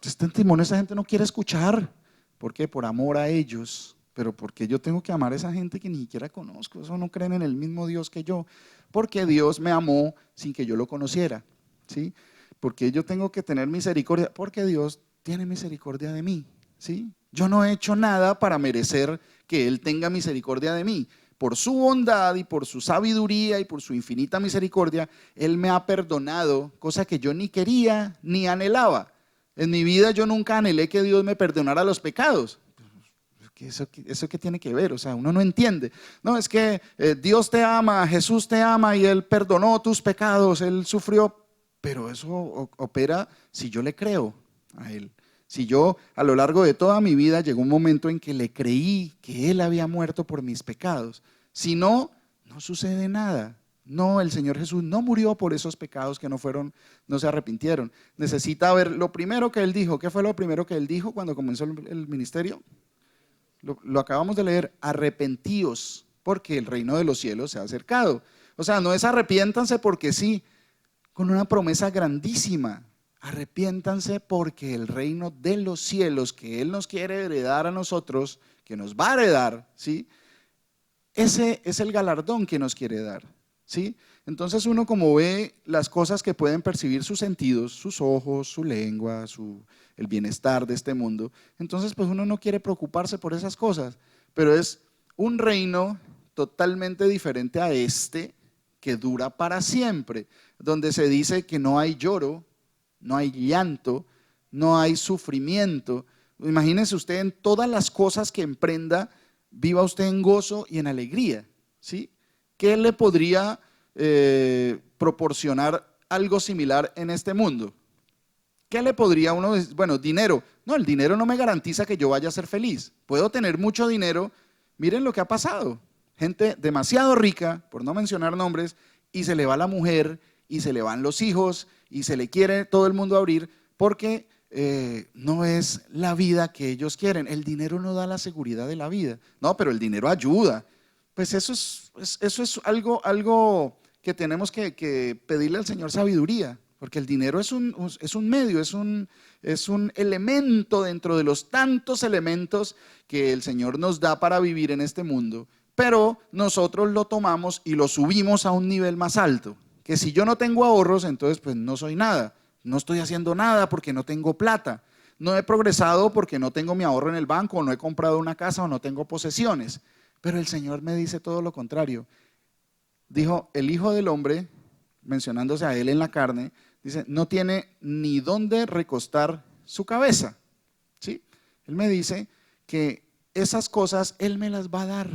este testimonio? Esa gente no quiere escuchar. ¿Por qué? Por amor a ellos. Pero porque yo tengo que amar a esa gente que ni siquiera conozco. Eso no creen en el mismo Dios que yo. Porque Dios me amó sin que yo lo conociera, ¿sí? Porque yo tengo que tener misericordia, porque Dios tiene misericordia de mí, ¿sí? Yo no he hecho nada para merecer que Él tenga misericordia de mí. Por su bondad y por su sabiduría y por su infinita misericordia, Él me ha perdonado, cosa que yo ni quería ni anhelaba. En mi vida yo nunca anhelé que Dios me perdonara los pecados. ¿Eso qué tiene que ver? O sea, uno no entiende. No, es que Dios te ama, Jesús te ama y Él perdonó tus pecados, Él sufrió. Pero eso opera si yo le creo a Él. Si yo a lo largo de toda mi vida llegó un momento en que le creí que Él había muerto por mis pecados. Si no, no sucede nada. No, el Señor Jesús no murió por esos pecados que no se arrepintieron. Necesita ver lo primero que Él dijo. ¿Qué fue lo primero que Él dijo cuando comenzó el ministerio? Lo acabamos de leer, arrepentíos, porque el reino de los cielos se ha acercado. O sea, no es arrepiéntanse porque sí, con una promesa grandísima. Arrepiéntanse porque el reino de los cielos que Él nos quiere heredar a nosotros, que nos va a heredar, ¿sí? Ese es el galardón que nos quiere dar, ¿sí? Entonces uno como ve las cosas que pueden percibir sus sentidos, sus ojos, su lengua, el bienestar de este mundo, entonces pues uno no quiere preocuparse por esas cosas, pero es un reino totalmente diferente a este que dura para siempre, donde se dice que no hay lloro, no hay llanto, no hay sufrimiento. Imagínese usted en todas las cosas que emprenda, viva usted en gozo y en alegría, ¿sí? ¿Qué le podría proporcionar algo similar en este mundo? ¿Qué le podría uno decir? Bueno, dinero. No, el dinero no me garantiza que yo vaya a ser feliz. Puedo tener mucho dinero. Miren lo que ha pasado. Gente demasiado rica, por no mencionar nombres, y se le va la mujer, y se le van los hijos, y se le quiere todo el mundo abrir porque no es la vida que ellos quieren. El dinero no da la seguridad de la vida. No, pero el dinero ayuda. Pues eso es algo que tenemos que pedirle al Señor sabiduría, porque el dinero es un medio, es un elemento dentro de los tantos elementos que el Señor nos da para vivir en este mundo, pero nosotros lo tomamos y lo subimos a un nivel más alto, que si yo no tengo ahorros, entonces pues no soy nada, no estoy haciendo nada porque no tengo plata, no he progresado porque no tengo mi ahorro en el banco, o no he comprado una casa, o no tengo posesiones. Pero el Señor me dice todo lo contrario. Dijo, el Hijo del Hombre, mencionándose a Él en la carne, dice, no tiene ni dónde recostar su cabeza. ¿Sí? Él me dice que esas cosas Él me las va a dar.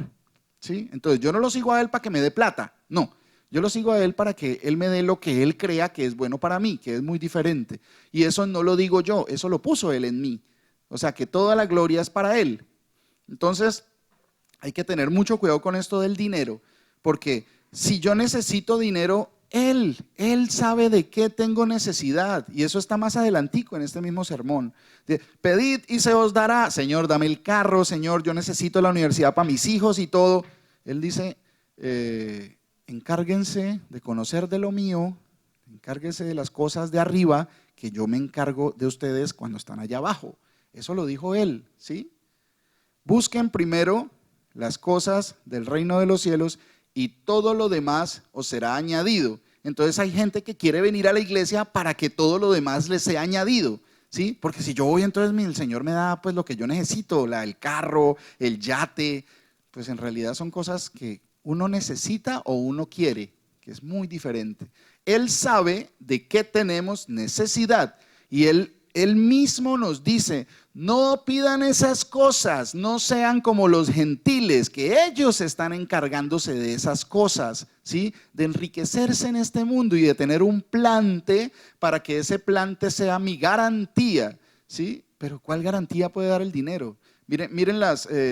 ¿Sí? Entonces yo no lo sigo a Él para que me dé plata, no. Yo lo sigo a Él para que Él me dé lo que Él crea que es bueno para mí, que es muy diferente. Y eso no lo digo yo, eso lo puso Él en mí. O sea que toda la gloria es para Él. Entonces hay que tener mucho cuidado con esto del dinero, porque si yo necesito dinero, Él sabe de qué tengo necesidad, y eso está más adelantico en este mismo sermón. Pedid y se os dará. Señor, dame el carro. Señor, yo necesito la universidad para mis hijos y todo. Él dice, encárguense de conocer de lo mío, encárguense de las cosas de arriba, que yo me encargo de ustedes cuando están allá abajo. Eso lo dijo Él, ¿sí? Busquen primero las cosas del reino de los cielos y todo lo demás os será añadido. Entonces hay gente que quiere venir a la iglesia para que todo lo demás les sea añadido, ¿sí? Porque si yo voy, entonces el Señor me da pues lo que yo necesito, el carro, el yate. Pues en realidad son cosas que uno necesita o uno quiere, que es muy diferente. Él sabe de qué tenemos necesidad y Él mismo nos dice, no pidan esas cosas, no sean como los gentiles, que ellos están encargándose de esas cosas, ¿sí? De enriquecerse en este mundo y de tener un plante para que ese plante sea mi garantía, ¿sí? Pero ¿cuál garantía puede dar el dinero? Miren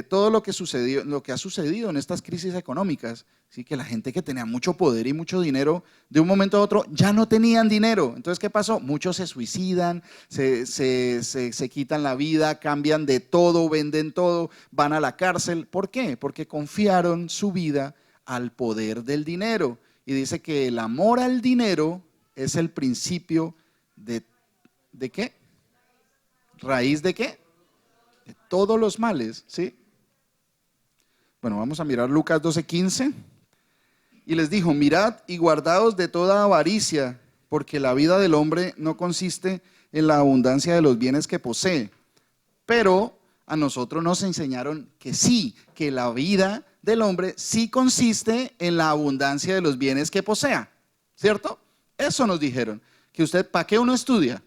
todo lo que sucedió, lo que ha sucedido en estas crisis económicas, ¿sí? Que la gente que tenía mucho poder y mucho dinero, de un momento a otro ya no tenían dinero. Entonces, ¿qué pasó? Muchos se suicidan, se quitan la vida, cambian de todo, venden todo, van a la cárcel. ¿Por qué? Porque confiaron su vida al poder del dinero. Y dice que el amor al dinero es el principio ¿de qué? ¿Raíz de qué? De todos los males, ¿sí? Bueno, vamos a mirar Lucas 12:15. Y les dijo, mirad y guardaos de toda avaricia, porque la vida del hombre no consiste en la abundancia de los bienes que posee. Pero a nosotros nos enseñaron que sí, que la vida del hombre sí consiste en la abundancia de los bienes que posea, ¿cierto? Eso nos dijeron, que usted, ¿para qué uno estudia?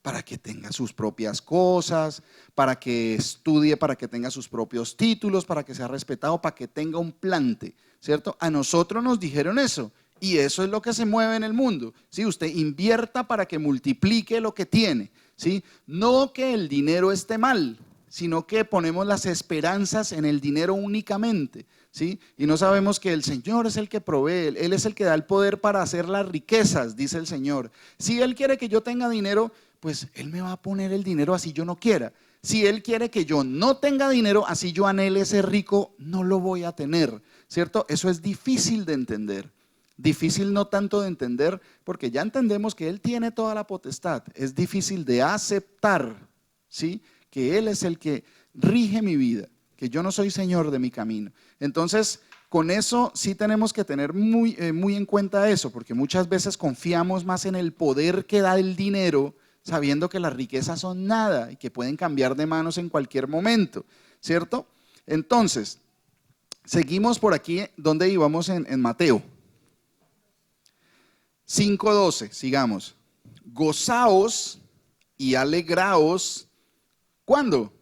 Para que tenga sus propias cosas, para que estudie, para que tenga sus propios títulos, para que sea respetado, para que tenga un plante, ¿cierto? A nosotros nos dijeron eso, y eso es lo que se mueve en el mundo, ¿sí? Usted invierta para que multiplique lo que tiene, ¿sí? No que el dinero esté mal, sino que ponemos las esperanzas en el dinero únicamente, ¿sí? Y no sabemos que el Señor es el que provee, Él es el que da el poder para hacer las riquezas, dice el Señor. Si Él quiere que yo tenga dinero, pues Él me va a poner el dinero así yo no quiera. Si Él quiere que yo no tenga dinero, así yo anhele ser rico, no lo voy a tener, ¿cierto? Eso es difícil de entender. Difícil no tanto de entender, porque ya entendemos que Él tiene toda la potestad. Es difícil de aceptar, ¿sí? Que Él es el que rige mi vida, que yo no soy señor de mi camino. Entonces, con eso sí tenemos que tener muy en cuenta eso, porque muchas veces confiamos más en el poder que da el dinero, sabiendo que las riquezas son nada y que pueden cambiar de manos en cualquier momento, ¿cierto? Entonces, seguimos por aquí donde íbamos en Mateo 5:12, sigamos. Gozaos y alegraos. ¿Cuándo?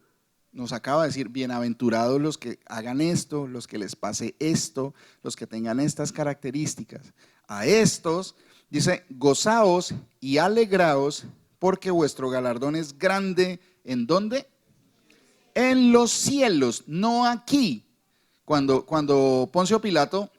Nos acaba de decir, bienaventurados los que hagan esto, los que les pase esto, los que tengan estas características. A estos, dice, gozaos y alegraos, porque vuestro galardón es grande. ¿En dónde? En los cielos, no aquí. Cuando Poncio Pilato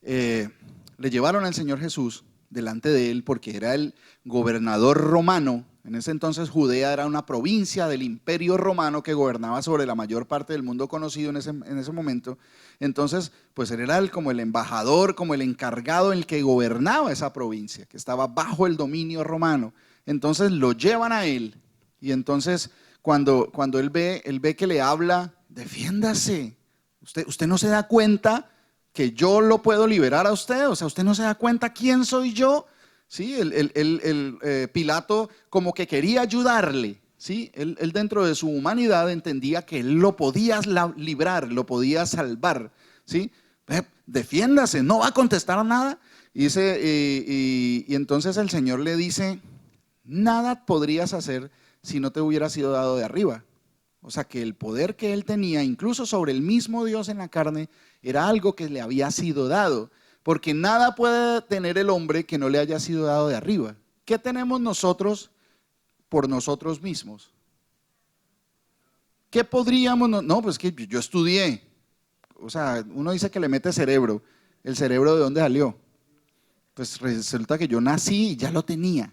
le llevaron al Señor Jesús, delante de él porque era el gobernador romano. En ese entonces Judea era una provincia del imperio romano que gobernaba sobre la mayor parte del mundo conocido en ese momento. Entonces, pues él era como el embajador, como el encargado, el que gobernaba esa provincia, que estaba bajo el dominio romano. Entonces lo llevan a él y entonces cuando él ve que le habla, defiéndase. Usted no se da cuenta que yo lo puedo liberar a usted, o sea, usted no se da cuenta quién soy yo. ¿Sí? Pilato como que quería ayudarle, ¿sí? Él dentro de su humanidad entendía que él lo podía librar, lo podía salvar, ¿sí? Defiéndase, no va a contestar nada. Y entonces el Señor le dice, nada podrías hacer si no te hubiera sido dado de arriba. O sea que el poder que él tenía, incluso sobre el mismo Dios en la carne, era algo que le había sido dado. Porque nada puede tener el hombre que no le haya sido dado de arriba. ¿Qué tenemos nosotros por nosotros mismos? ¿Qué podríamos? No, pues que yo estudié. O sea, uno dice que le mete cerebro. ¿El cerebro de dónde salió? Pues resulta que yo nací y ya lo tenía.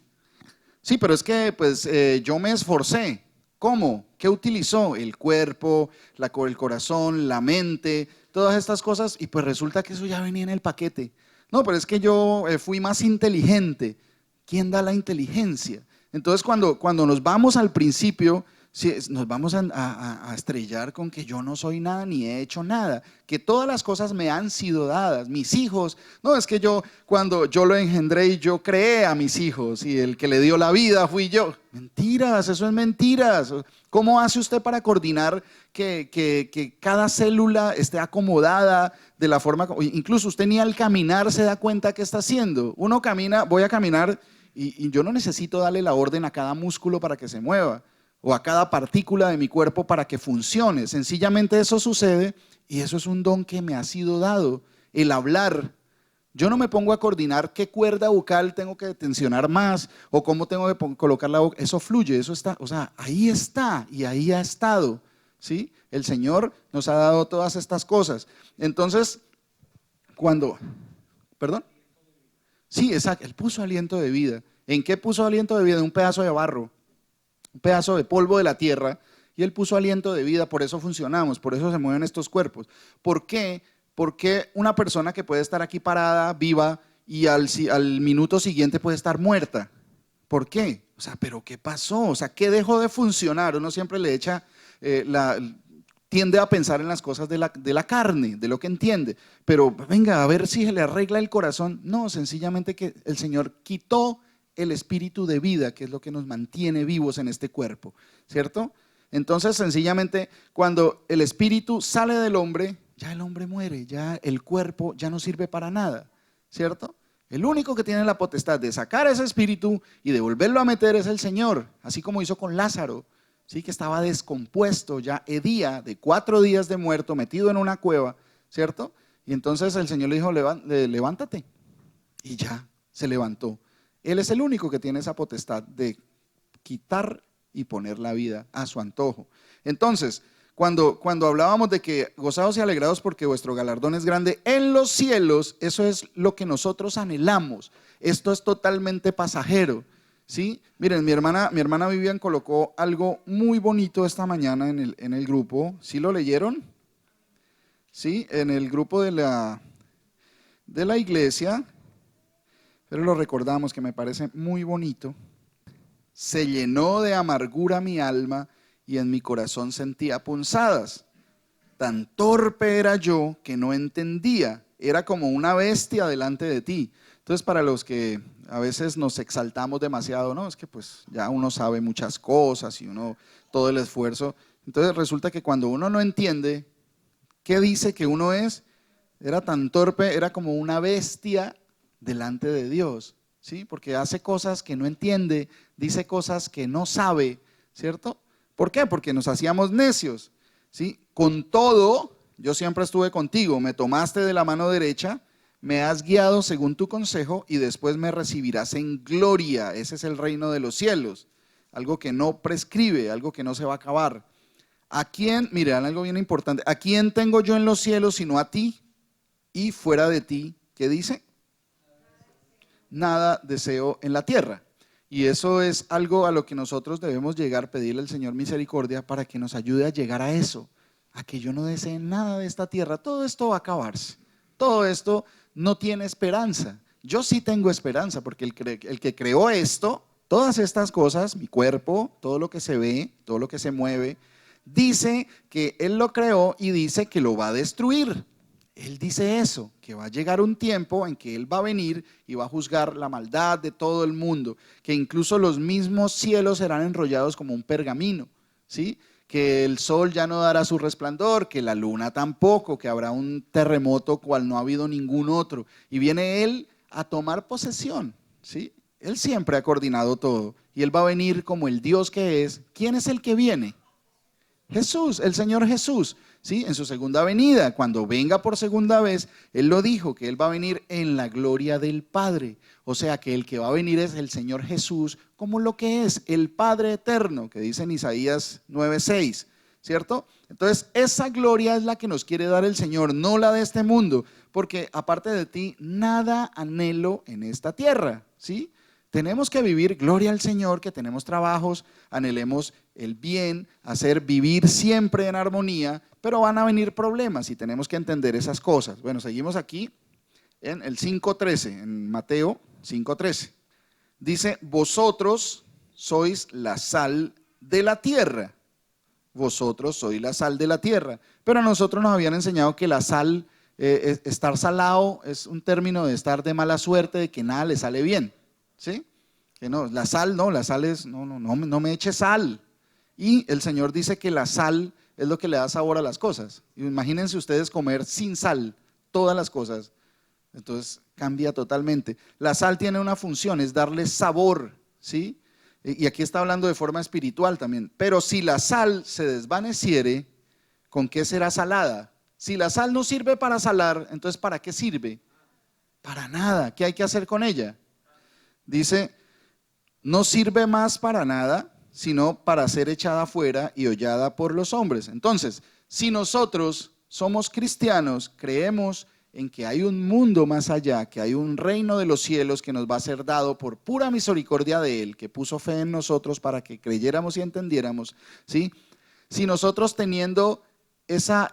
Sí, pero es que pues yo me esforcé. ¿Cómo? ¿Qué utilizó? El cuerpo, el corazón, la mente, todas estas cosas, y pues resulta que eso ya venía en el paquete. No, pero es que yo fui más inteligente. ¿Quién da la inteligencia? Entonces cuando nos vamos al principio, sí, nos vamos a estrellar con que yo no soy nada ni he hecho nada, que todas las cosas me han sido dadas, mis hijos. No, es que cuando yo lo engendré y yo creé a mis hijos y el que le dio la vida fui yo. Mentiras, eso es mentiras. ¿Cómo hace usted para coordinar que cada célula esté acomodada de la forma, incluso usted ni al caminar se da cuenta qué está haciendo? Uno camina, voy a caminar y yo no necesito darle la orden a cada músculo para que se mueva o a cada partícula de mi cuerpo para que funcione. Sencillamente eso sucede y eso es un don que me ha sido dado, el hablar. Yo no me pongo a coordinar qué cuerda vocal tengo que tensionar más o cómo tengo que colocar la boca. Eso fluye, eso está, o sea, ahí está y ahí ha estado, ¿sí? El Señor nos ha dado todas estas cosas. Entonces, ¿perdón? Sí, exacto, Él puso aliento de vida. ¿En qué puso aliento de vida? En un pedazo de barro, un pedazo de polvo de la tierra, y Él puso aliento de vida, por eso funcionamos, por eso se mueven estos cuerpos. ¿Por qué? Porque una persona que puede estar aquí parada, viva, y al minuto siguiente puede estar muerta? ¿Por qué? O sea, ¿pero qué pasó? O sea, ¿qué dejó de funcionar? Uno siempre le echa, tiende a pensar en las cosas de la carne, de lo que entiende. Pero venga, a ver si se le arregla el corazón. No, sencillamente que el Señor quitó el espíritu de vida, que es lo que nos mantiene vivos en este cuerpo, ¿cierto? Entonces, sencillamente, cuando el espíritu sale del hombre, ya el hombre muere, ya el cuerpo ya no sirve para nada, ¿cierto? El único que tiene la potestad de sacar ese espíritu y de volverlo a meter es el Señor, así como hizo con Lázaro, ¿sí? Que estaba descompuesto, ya hedía de 4 días de muerto, metido en una cueva, ¿cierto? Y entonces el Señor le dijo, levántate, y ya se levantó. Él es el único que tiene esa potestad de quitar y poner la vida a su antojo. Entonces, cuando hablábamos de que gozados y alegrados porque vuestro galardón es grande en los cielos, eso es lo que nosotros anhelamos. Esto es totalmente pasajero, ¿sí? Miren, mi hermana Vivian colocó algo muy bonito esta mañana en el grupo. ¿Sí lo leyeron? Sí, en el grupo de la iglesia, pero lo recordamos, que me parece muy bonito. Se llenó de amargura mi alma y en mi corazón sentía punzadas. Tan torpe era yo que no entendía. Era como una bestia delante de ti. Entonces, para los que a veces nos exaltamos demasiado, no, es que pues ya uno sabe muchas cosas y uno, todo el esfuerzo. Entonces resulta que cuando uno no entiende qué dice que uno es, era tan torpe, era como una bestia delante de Dios, ¿sí? Porque hace cosas que no entiende, dice cosas que no sabe, ¿cierto? ¿Por qué? Porque nos hacíamos necios, ¿sí? Con todo, yo siempre estuve contigo, me tomaste de la mano derecha, me has guiado según tu consejo y después me recibirás en gloria. Ese es el reino de los cielos, algo que no prescribe, algo que no se va a acabar. ¿A quién? Mire, algo bien importante. ¿A quién tengo yo en los cielos sino a ti? Y fuera de ti, ¿qué dice? nada deseo en la tierra. Y eso es algo a lo que nosotros debemos llegar, pedirle al Señor misericordia para que nos ayude a llegar a eso, a que yo no desee nada de esta tierra. Todo esto va a acabarse. Todo esto no tiene esperanza. Yo sí tengo esperanza porque el que creó esto, todas estas cosas, mi cuerpo, todo lo que se ve, todo lo que se mueve, dice que Él lo creó y dice que lo va a destruir. Él dice eso, que va a llegar un tiempo en que Él va a venir y va a juzgar la maldad de todo el mundo, que incluso los mismos cielos serán enrollados como un pergamino, ¿sí? Que el sol ya no dará su resplandor, que la luna tampoco, que habrá un terremoto cual no ha habido ningún otro. Y viene Él a tomar posesión, ¿sí? Él siempre ha coordinado todo y Él va a venir como el Dios que es. ¿Quién es el que viene? Jesús, el Señor Jesús, ¿sí? En su segunda venida, cuando venga por segunda vez, Él lo dijo, que Él va a venir en la gloria del Padre. O sea que el que va a venir es el Señor Jesús, como lo que es el Padre eterno, que dice en Isaías 9:6, ¿cierto? Entonces, esa gloria es la que nos quiere dar el Señor, no la de este mundo, porque aparte de ti, nada anhelo en esta tierra, ¿sí? Tenemos que vivir, gloria al Señor, que tenemos trabajos, anhelemos el bien, hacer vivir siempre en armonía, pero van a venir problemas y tenemos que entender esas cosas. Bueno, seguimos aquí en el 5:13, en Mateo 5:13. Dice, vosotros sois la sal de la tierra. Vosotros sois la sal de la tierra. Pero a nosotros nos habían enseñado que la sal, estar salado, es un término de estar de mala suerte, de que nada le sale bien. ¿Sí? Que no, la sal no, la sal es, no me eche sal. Y el Señor dice que la sal es lo que le da sabor a las cosas. Imagínense ustedes comer sin sal todas las cosas. Entonces cambia totalmente. La sal tiene una función, es darle sabor, ¿sí? Y aquí está hablando de forma espiritual también. Pero si la sal se desvaneciere, ¿con qué será salada? Si la sal no sirve para salar, entonces ¿para qué sirve? Para nada. ¿Qué hay que hacer con ella? Dice, no sirve más para nada, sino para ser echada afuera y hollada por los hombres. Entonces, si nosotros somos cristianos, creemos en que hay un mundo más allá, que hay un reino de los cielos que nos va a ser dado por pura misericordia de Él, que puso fe en nosotros para que creyéramos y entendiéramos, ¿sí? Si nosotros teniendo esa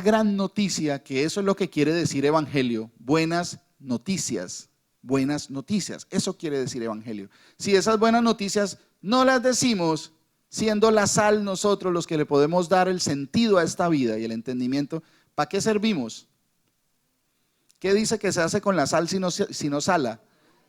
gran noticia, que eso es lo que quiere decir evangelio, buenas noticias, eso quiere decir evangelio. Si esas buenas noticias no las decimos, siendo la sal nosotros los que le podemos dar el sentido a esta vida y el entendimiento, ¿para qué servimos? ¿Qué dice que se hace con la sal si no sala?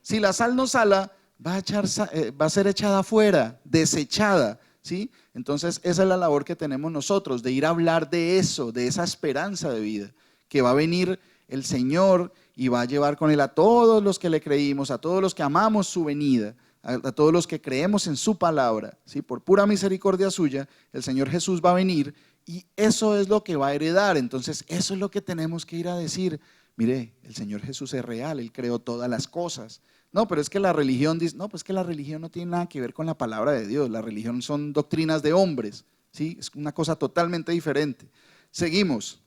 Si la sal no sala, va a ser echada afuera, desechada, ¿sí? Entonces esa es la labor que tenemos nosotros, de ir a hablar de eso, de esa esperanza de vida, que va a venir el Señor y va a llevar con Él a todos los que le creímos, a todos los que amamos su venida, a todos los que creemos en su palabra, ¿sí? Por pura misericordia suya, el Señor Jesús va a venir y eso es lo que va a heredar. Entonces eso es lo que tenemos que ir a decir. Mire, el Señor Jesús es real, Él creó todas las cosas. No, pero es que la religión dice, no, pues que la religión no tiene nada que ver con la palabra de Dios. La religión son doctrinas de hombres, ¿sí? Es una cosa totalmente diferente. Seguimos.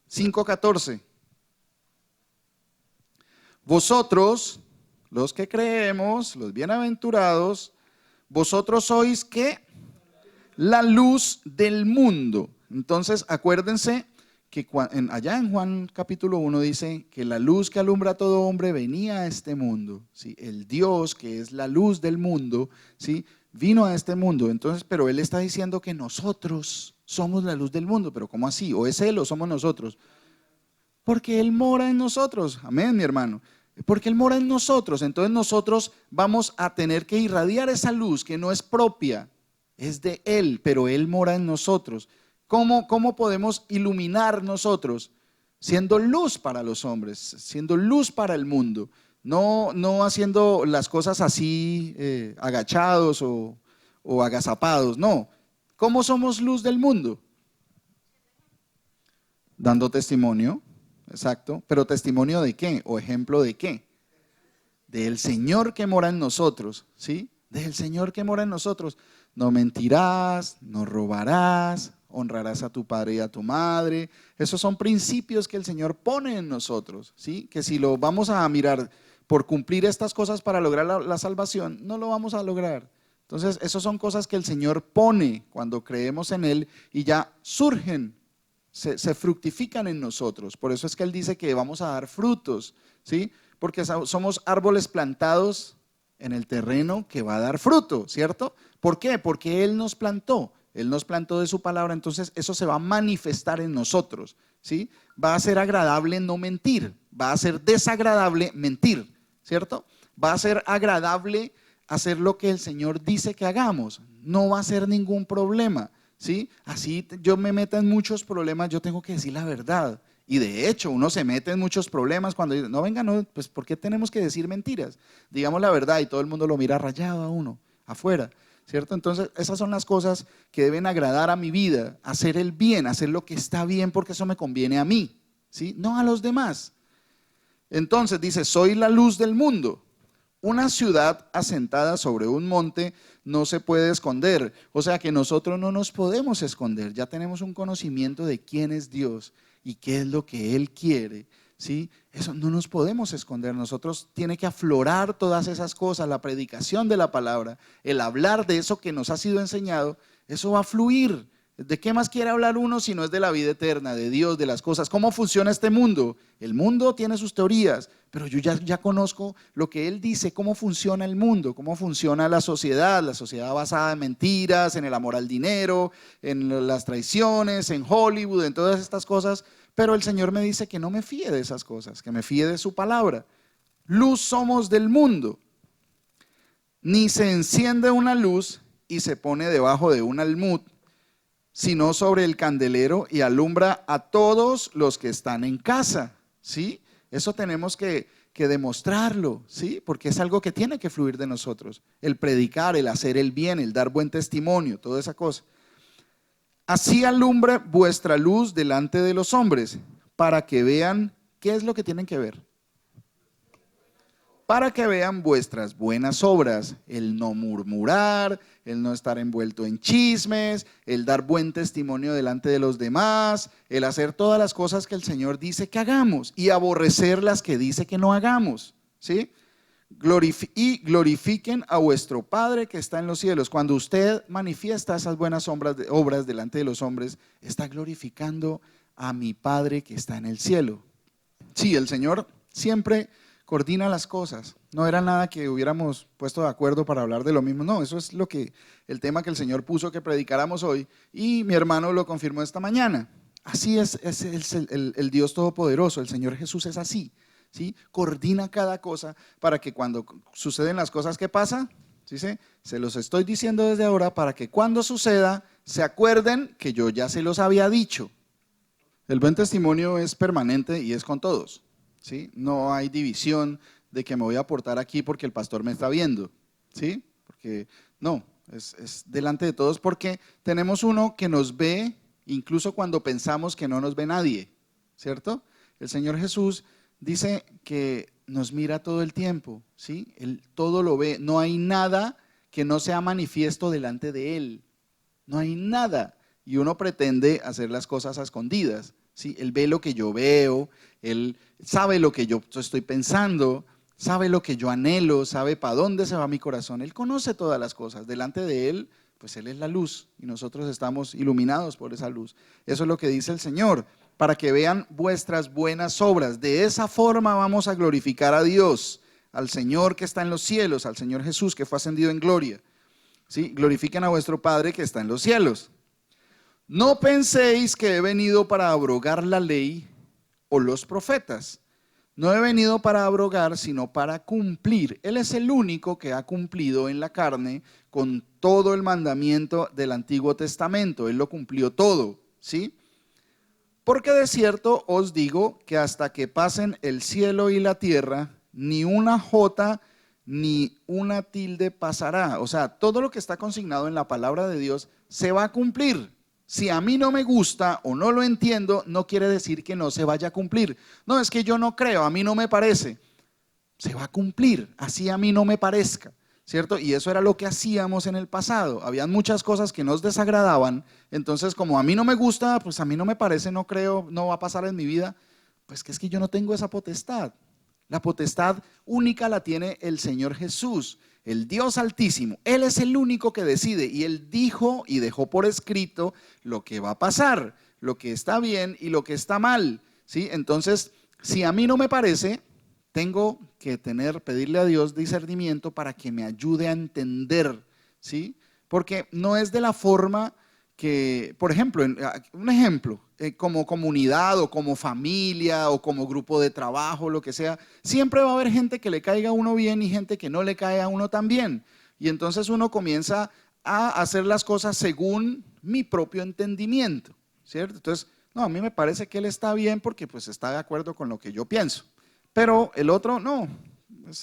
5:14. Vosotros, los que creemos, los bienaventurados, vosotros sois ¿qué? La luz del mundo. Entonces, acuérdense que allá en Juan capítulo 1 dice que la luz que alumbra a todo hombre venía a este mundo, ¿sí? El Dios que es la luz del mundo, ¿sí? Vino a este mundo. Entonces, pero Él está diciendo que nosotros somos la luz del mundo. ¿Pero cómo así? ¿O es Él o somos nosotros? Porque Él mora en nosotros. Amén, mi hermano. Porque Él mora en nosotros. Entonces nosotros vamos a tener que irradiar esa luz que no es propia, es de Él, pero Él mora en nosotros. ¿Cómo podemos iluminar nosotros? Siendo luz para los hombres, siendo luz para el mundo. No haciendo las cosas así agachados o agazapados, no. ¿Cómo somos luz del mundo? Dando testimonio. Exacto, pero testimonio de qué o ejemplo de qué, del Señor que mora en nosotros, ¿sí? Del Señor que mora en nosotros. No mentirás, no robarás, honrarás a tu padre y a tu madre. Esos son principios que el Señor pone en nosotros, ¿sí? Que si lo vamos a mirar por cumplir estas cosas para lograr la salvación, no lo vamos a lograr. Entonces, esas son cosas que el Señor pone cuando creemos en Él y ya surgen, se fructifican en nosotros. Por eso es que Él dice que vamos a dar frutos, ¿sí? Porque somos árboles plantados en el terreno que va a dar fruto, ¿cierto? ¿Por qué? Porque Él nos plantó de su palabra, entonces eso se va a manifestar en nosotros, ¿sí? Va a ser agradable no mentir, va a ser desagradable mentir, ¿cierto? Va a ser agradable hacer lo que el Señor dice que hagamos, no va a ser ningún problema, ¿sí? Así yo me meta en muchos problemas, yo tengo que decir la verdad. Y de hecho, uno se mete en muchos problemas cuando dice, no, venga, no, pues ¿por qué tenemos que decir mentiras? Digamos la verdad y todo el mundo lo mira rayado a uno, afuera, ¿cierto? Entonces, esas son las cosas que deben agradar a mi vida, hacer el bien, hacer lo que está bien porque eso me conviene a mí, ¿sí? No a los demás. Entonces dice, soy la luz del mundo. Una ciudad asentada sobre un monte no se puede esconder. O sea que nosotros no nos podemos esconder. Ya tenemos un conocimiento de quién es Dios y qué es lo que Él quiere, ¿sí? Eso no nos podemos esconder. Nosotros tiene que aflorar todas esas cosas, la predicación de la palabra, el hablar de eso que nos ha sido enseñado, eso va a fluir. ¿De qué más quiere hablar uno si no es de la vida eterna, de Dios, de las cosas? ¿Cómo funciona este mundo? El mundo tiene sus teorías, pero yo ya conozco lo que Él dice, cómo funciona el mundo, cómo funciona la sociedad basada en mentiras, en el amor al dinero, en las traiciones, en Hollywood, en todas estas cosas. Pero el Señor me dice que no me fíe de esas cosas, que me fíe de su palabra. Luz somos del mundo. Ni se enciende una luz y se pone debajo de un almud, sino sobre el candelero y alumbra a todos los que están en casa, ¿sí? Eso tenemos que demostrarlo, ¿sí? Porque es algo que tiene que fluir de nosotros, el predicar, el hacer el bien, el dar buen testimonio, toda esa cosa. Así alumbre vuestra luz delante de los hombres, para que vean, ¿qué es lo que tienen que ver? Para que vean vuestras buenas obras, el no murmurar, el no estar envuelto en chismes, el dar buen testimonio delante de los demás, el hacer todas las cosas que el Señor dice que hagamos y aborrecer las que dice que no hagamos, ¿sí? Y glorifiquen a vuestro Padre que está en los cielos. Cuando usted manifiesta esas buenas obras delante de los hombres, está glorificando a mi Padre que está en el cielo. Sí, el Señor siempre coordina las cosas. No era nada que hubiéramos puesto de acuerdo para hablar de lo mismo. No, eso es el tema que el Señor puso que predicáramos hoy y mi hermano lo confirmó esta mañana. Así es el Dios Todopoderoso, el Señor Jesús es así, ¿sí? Coordina cada cosa para que cuando suceden las cosas que pasan, ¿sí? Se los estoy diciendo desde ahora para que cuando suceda se acuerden que yo ya se los había dicho. El buen testimonio es permanente y es con todos. ¿Sí? No hay división de que me voy a portar aquí porque el pastor me está viendo, ¿sí? Porque no, es delante de todos porque tenemos uno que nos ve incluso cuando pensamos que no nos ve nadie, ¿cierto? El Señor Jesús dice que nos mira todo el tiempo, ¿sí? Él todo lo ve, no hay nada que no sea manifiesto delante de Él, no hay nada, y uno pretende hacer las cosas a escondidas, ¿sí? Él ve lo que yo veo, Él sabe lo que yo estoy pensando, sabe lo que yo anhelo, sabe para dónde se va mi corazón. Él conoce todas las cosas. Delante de Él, pues Él es la luz y nosotros estamos iluminados por esa luz. Eso es lo que dice el Señor, para que vean vuestras buenas obras. De esa forma vamos a glorificar a Dios, al Señor que está en los cielos, al Señor Jesús que fue ascendido en gloria. ¿Sí? Glorifiquen a vuestro Padre que está en los cielos. No penséis que he venido para abrogar la ley o los profetas. No he venido para abrogar, sino para cumplir. Él es el único que ha cumplido en la carne con todo el mandamiento del Antiguo Testamento. Él lo cumplió todo, ¿sí? Porque de cierto os digo que hasta que pasen el cielo y la tierra, ni una jota ni una tilde pasará. O sea, todo lo que está consignado en la palabra de Dios se va a cumplir. Si a mí no me gusta o no lo entiendo, no quiere decir que no se vaya a cumplir. No, es que yo no creo, a mí no me parece. Se va a cumplir, así a mí no me parezca. ¿cierto? Y eso era lo que hacíamos en el pasado. Habían muchas cosas que nos desagradaban, entonces como a mí no me gusta, pues a mí no me parece, no creo, no va a pasar en mi vida, pues que es que yo no tengo esa potestad. La potestad única la tiene el Señor Jesús, el Dios Altísimo. Él es el único que decide y Él dijo y dejó por escrito lo que va a pasar, lo que está bien y lo que está mal, ¿sí? Entonces, si a mí no me parece, tengo que pedirle a Dios discernimiento para que me ayude a entender, ¿sí? Porque no es de la forma que, por ejemplo, un ejemplo, como comunidad o como familia o como grupo de trabajo, lo que sea, siempre va a haber gente que le caiga a uno bien y gente que no le cae a uno tan bien. Y entonces uno comienza a hacer las cosas según mi propio entendimiento, ¿cierto? Entonces, no, a mí me parece que él está bien porque pues está de acuerdo con lo que yo pienso. Pero el otro, no,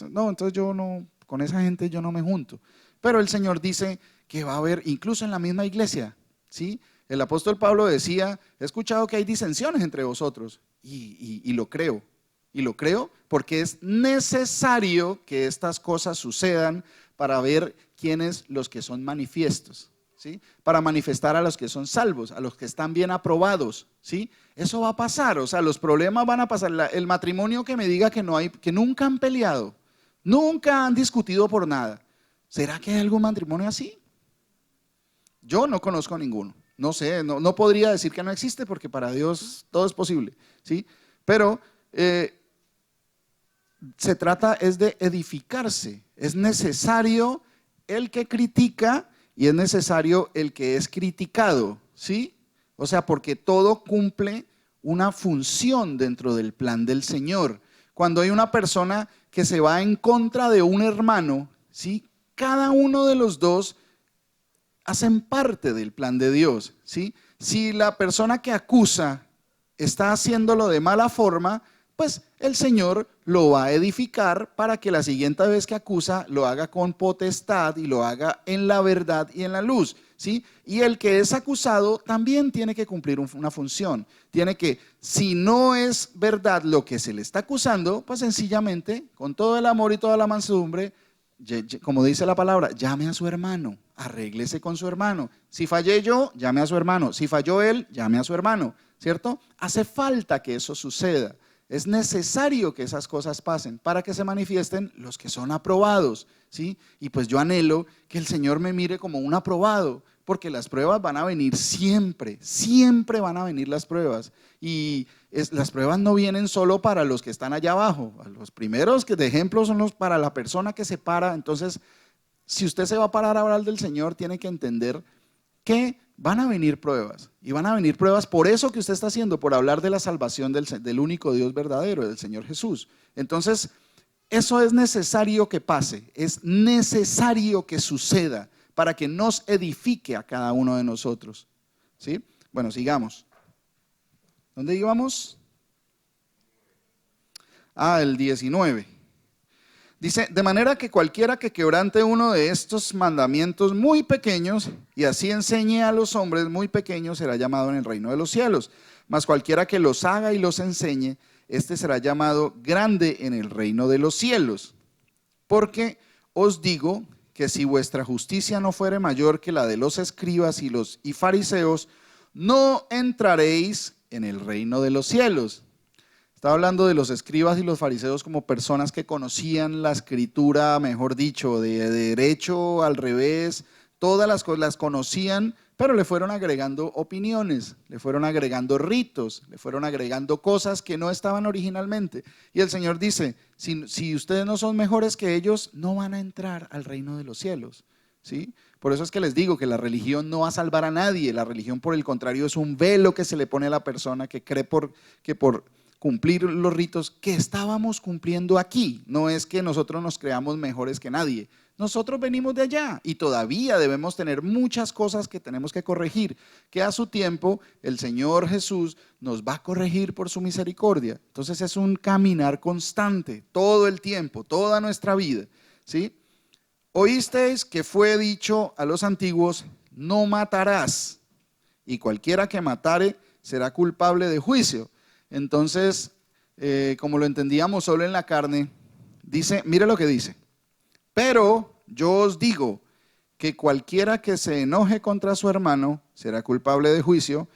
no, entonces yo no, con esa gente yo no me junto. Pero el Señor dice que va a haber, incluso en la misma iglesia, ¿sí? El apóstol Pablo decía, he escuchado que hay disensiones entre vosotros y lo creo porque es necesario que estas cosas sucedan para ver quiénes los que son manifiestos, ¿sí? Para manifestar a los que son salvos, a los que están bien aprobados, ¿sí? Eso va a pasar, o sea, los problemas van a pasar. El matrimonio que me diga que no hay, que nunca han peleado, nunca han discutido por nada, ¿será que hay algún matrimonio así? Yo no conozco ninguno. No sé, no podría decir que no existe porque para Dios todo es posible, ¿sí? Pero se trata es de edificarse. Es necesario el que critica y es necesario el que es criticado, ¿sí? O sea, porque todo cumple una función dentro del plan del Señor. Cuando hay una persona que se va en contra de un hermano, ¿sí? Cada uno de los dos hacen parte del plan de Dios, ¿sí? Si la persona que acusa está haciéndolo de mala forma, pues el Señor lo va a edificar para que la siguiente vez que acusa lo haga con potestad y lo haga en la verdad y en la luz, ¿sí? Y el que es acusado también tiene que cumplir una función. Tiene que, si no es verdad lo que se le está acusando, pues sencillamente, con todo el amor y toda la mansedumbre, como dice la palabra, llame a su hermano, arréglese con su hermano. Si fallé yo, llame a su hermano. Si falló él, llame a su hermano, ¿cierto? Hace falta que eso suceda. Es necesario que esas cosas pasen para que se manifiesten los que son aprobados, ¿sí? Y pues yo anhelo que el Señor me mire como un aprobado, porque las pruebas van a venir siempre, siempre van a venir las pruebas. Y las pruebas no vienen solo para los que están allá abajo. Los primeros que de ejemplo son los para la persona que se para. Entonces, si usted se va a parar a hablar del Señor, tiene que entender que van a venir pruebas. Y van a venir pruebas por eso que usted está haciendo, por hablar de la salvación del único Dios verdadero, del Señor Jesús. Entonces, eso es necesario que pase, es necesario que suceda para que nos edifique a cada uno de nosotros, ¿sí? Bueno, sigamos. ¿Dónde íbamos? El 19. Dice, de manera que cualquiera que quebrante uno de estos mandamientos muy pequeños y así enseñe a los hombres muy pequeños será llamado en el reino de los cielos. Mas cualquiera que los haga y los enseñe, este será llamado grande en el reino de los cielos. Porque os digo que si vuestra justicia no fuere mayor que la de los escribas y fariseos, no entraréis en el reino de los cielos. Estaba hablando de los escribas y los fariseos como personas que conocían la escritura, mejor dicho, de derecho al revés, todas las cosas las conocían, pero le fueron agregando opiniones, le fueron agregando ritos, le fueron agregando cosas que no estaban originalmente. Y el Señor dice, si ustedes no son mejores que ellos, no van a entrar al reino de los cielos, ¿sí? Por eso es que les digo que la religión no va a salvar a nadie, la religión por el contrario es un velo que se le pone a la persona que cree que por cumplir los ritos que estábamos cumpliendo aquí. No es que nosotros nos creamos mejores que nadie. Nosotros venimos de allá y todavía debemos tener muchas cosas que tenemos que corregir, que a su tiempo el Señor Jesús nos va a corregir por su misericordia. Entonces es un caminar constante, todo el tiempo, toda nuestra vida, ¿sí? Oísteis que fue dicho a los antiguos, no matarás, y cualquiera que matare será culpable de juicio. Entonces, como lo entendíamos solo en la carne, dice, mire lo que dice, pero yo os digo que cualquiera que se enoje contra su hermano será culpable de juicio,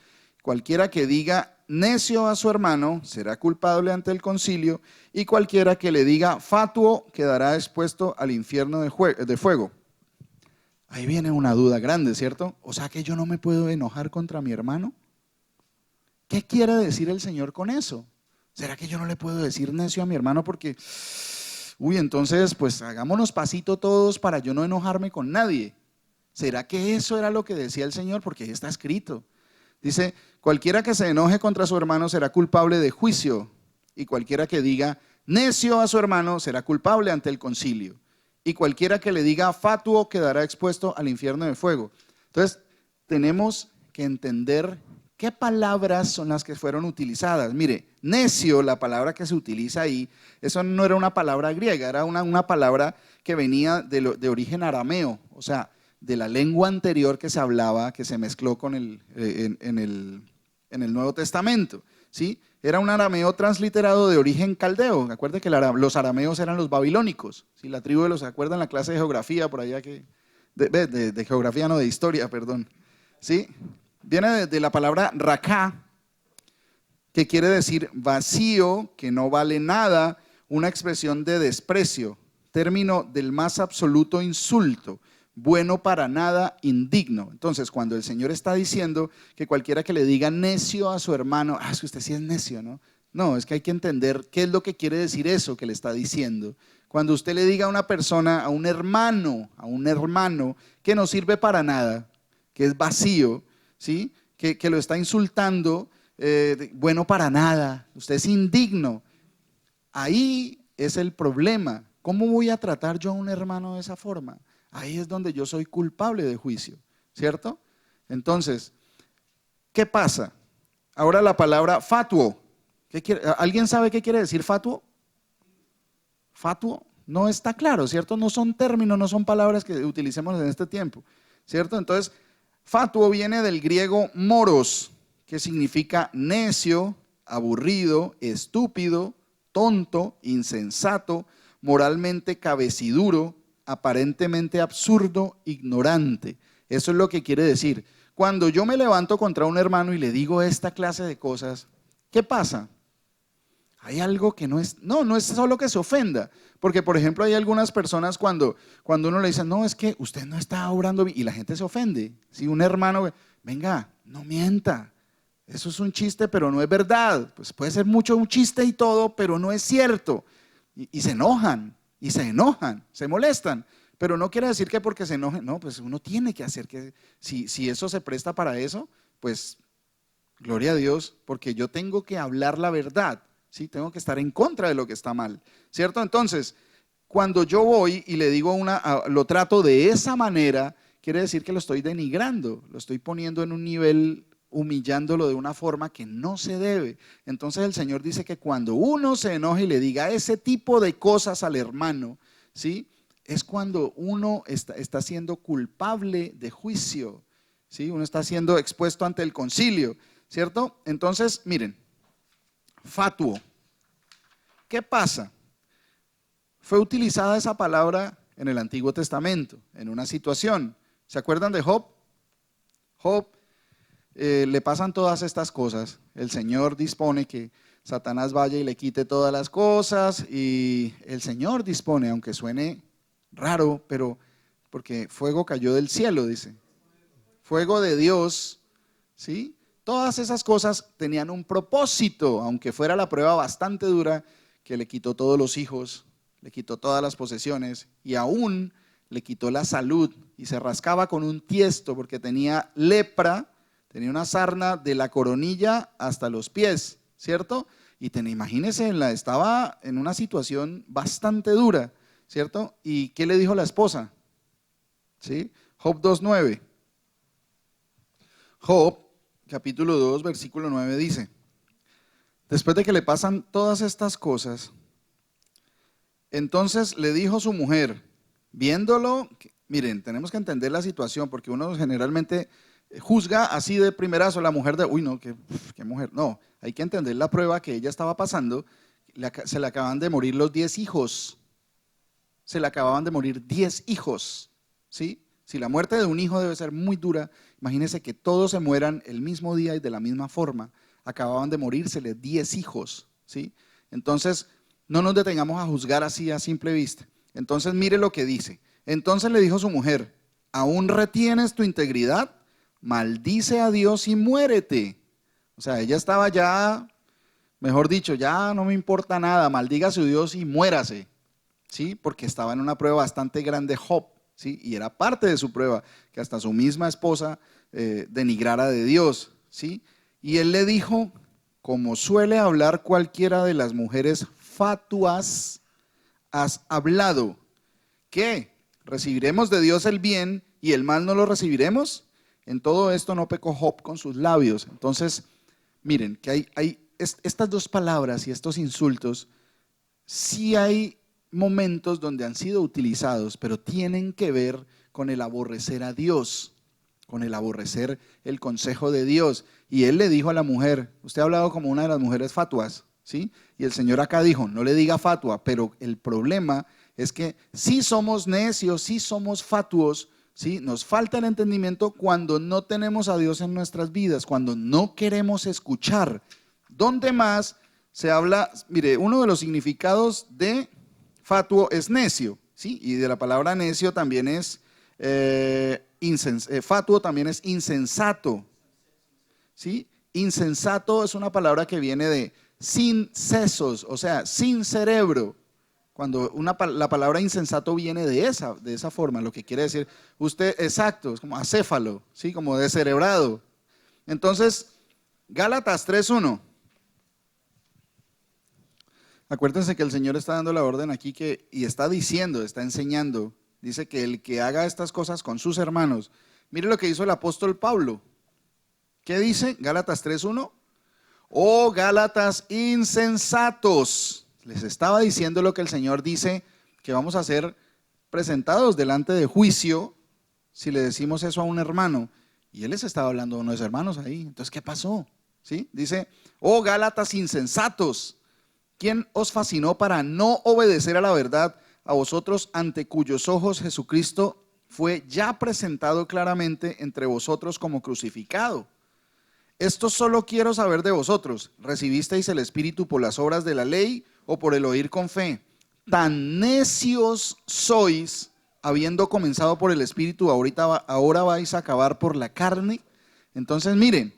cualquiera que diga necio a su hermano será culpable ante el concilio, y cualquiera que le diga fatuo quedará expuesto al infierno de fuego. Ahí viene una duda grande, ¿cierto? O sea que yo no me puedo enojar contra mi hermano. ¿Qué quiere decir el Señor con eso? ¿Será que yo no le puedo decir necio a mi hermano porque, entonces pues hagámonos pasito todos para yo no enojarme con nadie? ¿Será que eso era lo que decía el Señor? Porque ahí está escrito. Dice, cualquiera que se enoje contra su hermano será culpable de juicio, y cualquiera que diga necio a su hermano será culpable ante el concilio, y cualquiera que le diga fatuo quedará expuesto al infierno de fuego. Entonces, tenemos que entender qué palabras son las que fueron utilizadas. Mire, necio, la palabra que se utiliza ahí, eso no era una palabra griega, era una palabra que venía de origen arameo, o sea, de la lengua anterior que se hablaba, que se mezcló con en el Nuevo Testamento, ¿sí? Era un arameo transliterado de origen caldeo. Acuérdense que los arameos eran los babilónicos, ¿sí? La tribu de los, ¿se acuerdan la clase de geografía por allá de geografía, no, de historia, perdón, ¿sí? Viene de la palabra raká, que quiere decir vacío, que no vale nada, una expresión de desprecio, término del más absoluto insulto, bueno para nada, indigno. Entonces, cuando el Señor está diciendo que cualquiera que le diga necio a su hermano, es que usted sí es necio, ¿no? No, es que hay que entender qué es lo que quiere decir eso que le está diciendo. Cuando usted le diga a una persona, a un hermano que no sirve para nada, que es vacío, ¿sí? Que lo está insultando, bueno para nada, usted es indigno. Ahí es el problema. ¿Cómo voy a tratar yo a un hermano de esa forma? Ahí es donde yo soy culpable de juicio, ¿cierto? Entonces, ¿qué pasa? Ahora la palabra fatuo. ¿Alguien sabe qué quiere decir fatuo? Fatuo no está claro, ¿cierto? No son términos, no son palabras que utilicemos en este tiempo, ¿cierto? Entonces, fatuo viene del griego moros, que significa necio, aburrido, estúpido, tonto, insensato, moralmente cabeciduro, aparentemente absurdo, ignorante. Eso es lo que quiere decir. Cuando yo me levanto contra un hermano y le digo esta clase de cosas, ¿qué pasa? Hay algo que no es solo que se ofenda, porque por ejemplo hay algunas personas cuando uno le dice, no, es que usted no está obrando bien, y la gente se ofende. Si un hermano, venga, no mienta, eso es un chiste, pero no es verdad. Pues puede ser mucho un chiste y todo, pero no es cierto. Y se enojan, se molestan, pero no quiere decir que porque se enojen, no, pues uno tiene que hacer que, si eso se presta para eso, pues gloria a Dios, porque yo tengo que hablar la verdad, ¿sí? Tengo que estar en contra de lo que está mal, ¿cierto? Entonces, cuando yo voy y le digo lo trato de esa manera, quiere decir que lo estoy denigrando, lo estoy poniendo en un nivel, humillándolo de una forma que no se debe. Entonces el Señor dice que cuando uno se enoja y le diga ese tipo de cosas al hermano, ¿sí? Es cuando uno está siendo culpable de juicio, ¿sí? Uno está siendo expuesto ante el concilio, ¿cierto? Entonces, miren, fatuo. ¿Qué pasa? Fue utilizada esa palabra en el Antiguo Testamento, en una situación. ¿Se acuerdan de Job? Job, le pasan todas estas cosas. El Señor dispone que Satanás vaya y le quite todas las cosas, y el Señor dispone, aunque suene raro, pero porque fuego cayó del cielo, dice. Fuego de Dios, ¿sí? Todas esas cosas tenían un propósito, aunque fuera la prueba bastante dura, que le quitó todos los hijos, le quitó todas las posesiones y aún le quitó la salud, y se rascaba con un tiesto porque tenía lepra, tenía una sarna de la coronilla hasta los pies, ¿cierto? Y imagínense, estaba en una situación bastante dura, ¿cierto? ¿Y qué le dijo la esposa? ¿Sí? Job 2:9. Job, capítulo 2, versículo 9 dice, después de que le pasan todas estas cosas, entonces le dijo su mujer, viéndolo, miren, tenemos que entender la situación, porque uno generalmente juzga así de primerazo a la mujer uy, no, qué mujer. No, hay que entender la prueba que ella estaba pasando. Se le acaban de morir los 10 hijos, se le acababan de morir 10 hijos, ¿sí? Si la muerte de un hijo debe ser muy dura, imagínense que todos se mueran el mismo día y de la misma forma. Acababan de morírsele 10 hijos, ¿sí? Entonces, no nos detengamos a juzgar así a simple vista. Entonces, mire lo que dice. Entonces le dijo su mujer: ¿aún retienes tu integridad? Maldice a Dios y muérete. O sea, ella estaba ya, mejor dicho, ya no me importa nada, maldiga a su Dios y muérase, ¿sí? Porque estaba en una prueba bastante grande Job, ¿sí? Y era parte de su prueba, que hasta su misma esposa denigrara de Dios, ¿sí? Y él le dijo, como suele hablar cualquiera de las mujeres fatuas, has hablado. ¿Qué? ¿Recibiremos de Dios el bien y el mal no lo recibiremos? En todo esto no pecó Job con sus labios. Entonces, miren, que estas dos palabras y estos insultos, sí hay momentos donde han sido utilizados, pero tienen que ver con el aborrecer a Dios, con el aborrecer el consejo de Dios. Y él le dijo a la mujer, usted ha hablado como una de las mujeres fatuas, ¿sí? Y el Señor acá dijo, no le diga fatua, pero el problema es que sí somos necios, sí somos fatuos, ¿sí? Nos falta el entendimiento cuando no tenemos a Dios en nuestras vidas, cuando no queremos escuchar. ¿Dónde más se habla? Mire, uno de los significados de fatuo es necio, ¿sí? Y de la palabra necio también es fatuo también es insensato, ¿sí? Insensato es una palabra que viene de sin sesos, o sea, sin cerebro. Cuando la palabra insensato viene de esa forma, lo que quiere decir usted, exacto, es como acéfalo, ¿sí? Como descerebrado. Entonces, Gálatas 3:1. Acuérdense que el Señor está dando la orden aquí y está diciendo, está enseñando, dice que el que haga estas cosas con sus hermanos, mire lo que hizo el apóstol Pablo. ¿Qué dice? Gálatas 3:1. Oh Gálatas insensatos. Les estaba diciendo lo que el Señor dice, que vamos a ser presentados delante de juicio si le decimos eso a un hermano. Y él les estaba hablando a unos hermanos ahí. Entonces, ¿qué pasó? ¿Sí? Dice, oh Gálatas insensatos. ¿Quién os fascinó para no obedecer a la verdad, a vosotros ante cuyos ojos Jesucristo fue ya presentado claramente entre vosotros como crucificado? Esto solo quiero saber de vosotros. ¿Recibisteis el Espíritu por las obras de la ley o por el oír con fe? Tan necios sois, habiendo comenzado por el Espíritu, ahora vais a acabar por la carne. Entonces, miren,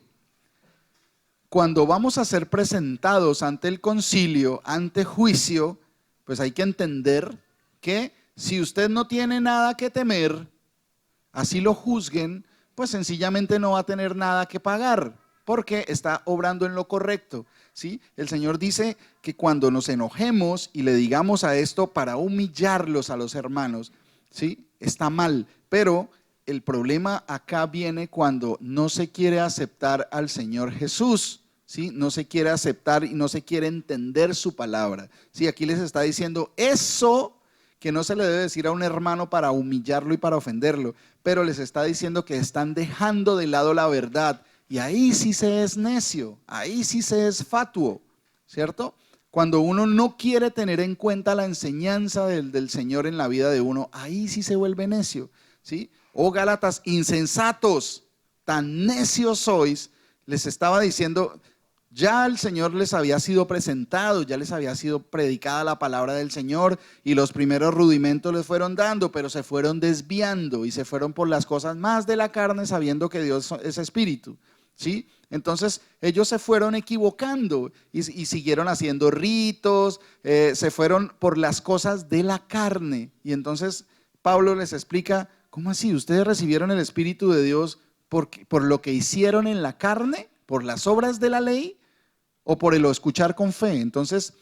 cuando vamos a ser presentados ante el concilio, ante juicio, pues hay que entender que si usted no tiene nada que temer, así lo juzguen, pues sencillamente no va a tener nada que pagar, porque está obrando en lo correcto, ¿sí? El Señor dice que cuando nos enojemos y le digamos a esto para humillarlos a los hermanos, ¿sí? Está mal, pero el problema acá viene cuando no se quiere aceptar al Señor Jesús, ¿sí? No se quiere aceptar y no se quiere entender su palabra, ¿sí? Aquí les está diciendo eso que no se le debe decir a un hermano para humillarlo y para ofenderlo, pero les está diciendo que están dejando de lado la verdad. Y ahí sí se es necio, ahí sí se es fatuo, ¿cierto? Cuando uno no quiere tener en cuenta la enseñanza del Señor en la vida de uno, ahí sí se vuelve necio, ¿sí? Oh Gálatas insensatos, tan necios sois, les estaba diciendo, ya el Señor les había sido presentado, ya les había sido predicada la palabra del Señor y los primeros rudimentos les fueron dando, pero se fueron desviando y se fueron por las cosas más de la carne sabiendo que Dios es espíritu. ¿Sí? Entonces ellos se fueron equivocando y siguieron haciendo ritos, se fueron por las cosas de la carne. Y entonces Pablo les explica, ¿cómo así? ¿Ustedes recibieron el Espíritu de Dios por lo que hicieron en la carne? ¿Por las obras de la ley? ¿O por el escuchar con fe? Entonces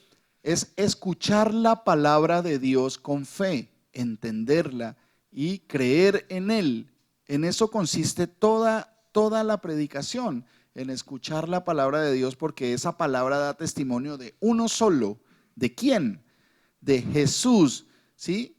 es escuchar la palabra de Dios con fe, entenderla y creer en Él. En eso consiste toda la predicación, en escuchar la palabra de Dios, porque esa palabra da testimonio de uno solo. ¿De quién? De Jesús, ¿sí?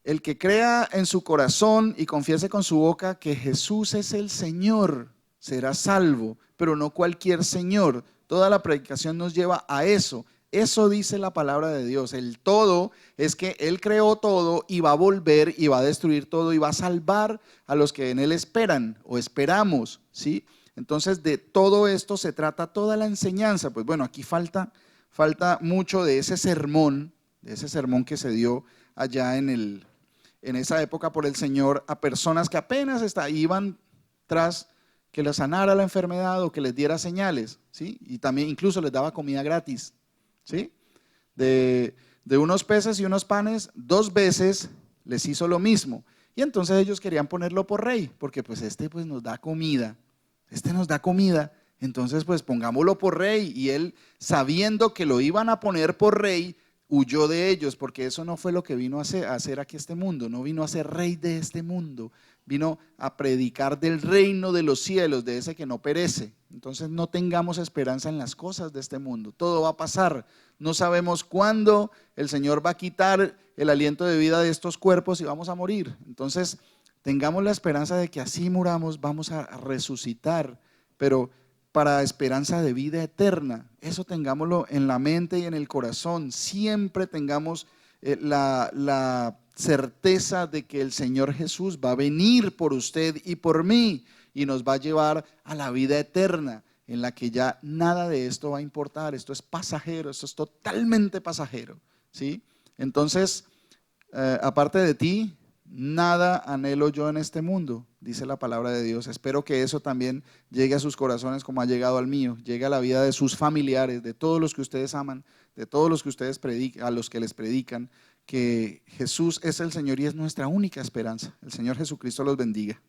El que crea en su corazón y confiese con su boca que Jesús es el Señor, será salvo, pero no cualquier Señor. Toda la predicación nos lleva a eso. Eso dice la palabra de Dios. El todo es que Él creó todo y va a volver y va a destruir todo y va a salvar a los que en Él esperan o esperamos, ¿sí? Entonces de todo esto se trata toda la enseñanza. Pues bueno, aquí falta mucho de ese sermón que se dio allá en esa época por el Señor a personas que apenas iban tras que les sanara la enfermedad o que les diera señales, ¿sí? Y también incluso les daba comida gratis, ¿sí? De unos peces y unos panes, 2 veces les hizo lo mismo. Y entonces ellos querían ponerlo por rey, porque pues pues nos da comida, entonces pues pongámoslo por rey. Y él, sabiendo que lo iban a poner por rey, huyó de ellos, porque eso no fue lo que vino a hacer aquí este mundo. No vino a ser rey de este mundo, vino a predicar del reino de los cielos, de ese que no perece. Entonces no tengamos esperanza en las cosas de este mundo, todo va a pasar. No sabemos cuándo el Señor va a quitar el aliento de vida de estos cuerpos y vamos a morir. Entonces tengamos la esperanza de que así muramos, vamos a resucitar, pero para esperanza de vida eterna. Eso tengámoslo en la mente y en el corazón. Siempre tengamos la certeza de que el Señor Jesús va a venir por usted y por mí y nos va a llevar a la vida eterna, en la que ya nada de esto va a importar. Esto es pasajero, esto es totalmente pasajero, ¿sí? Entonces, aparte de ti, nada anhelo yo en este mundo, dice la palabra de Dios. Espero que eso también llegue a sus corazones como ha llegado al mío, llegue a la vida de sus familiares, de todos los que ustedes aman, de todos los que ustedes predican, a los que les predican, que Jesús es el Señor y es nuestra única esperanza. El Señor Jesucristo los bendiga.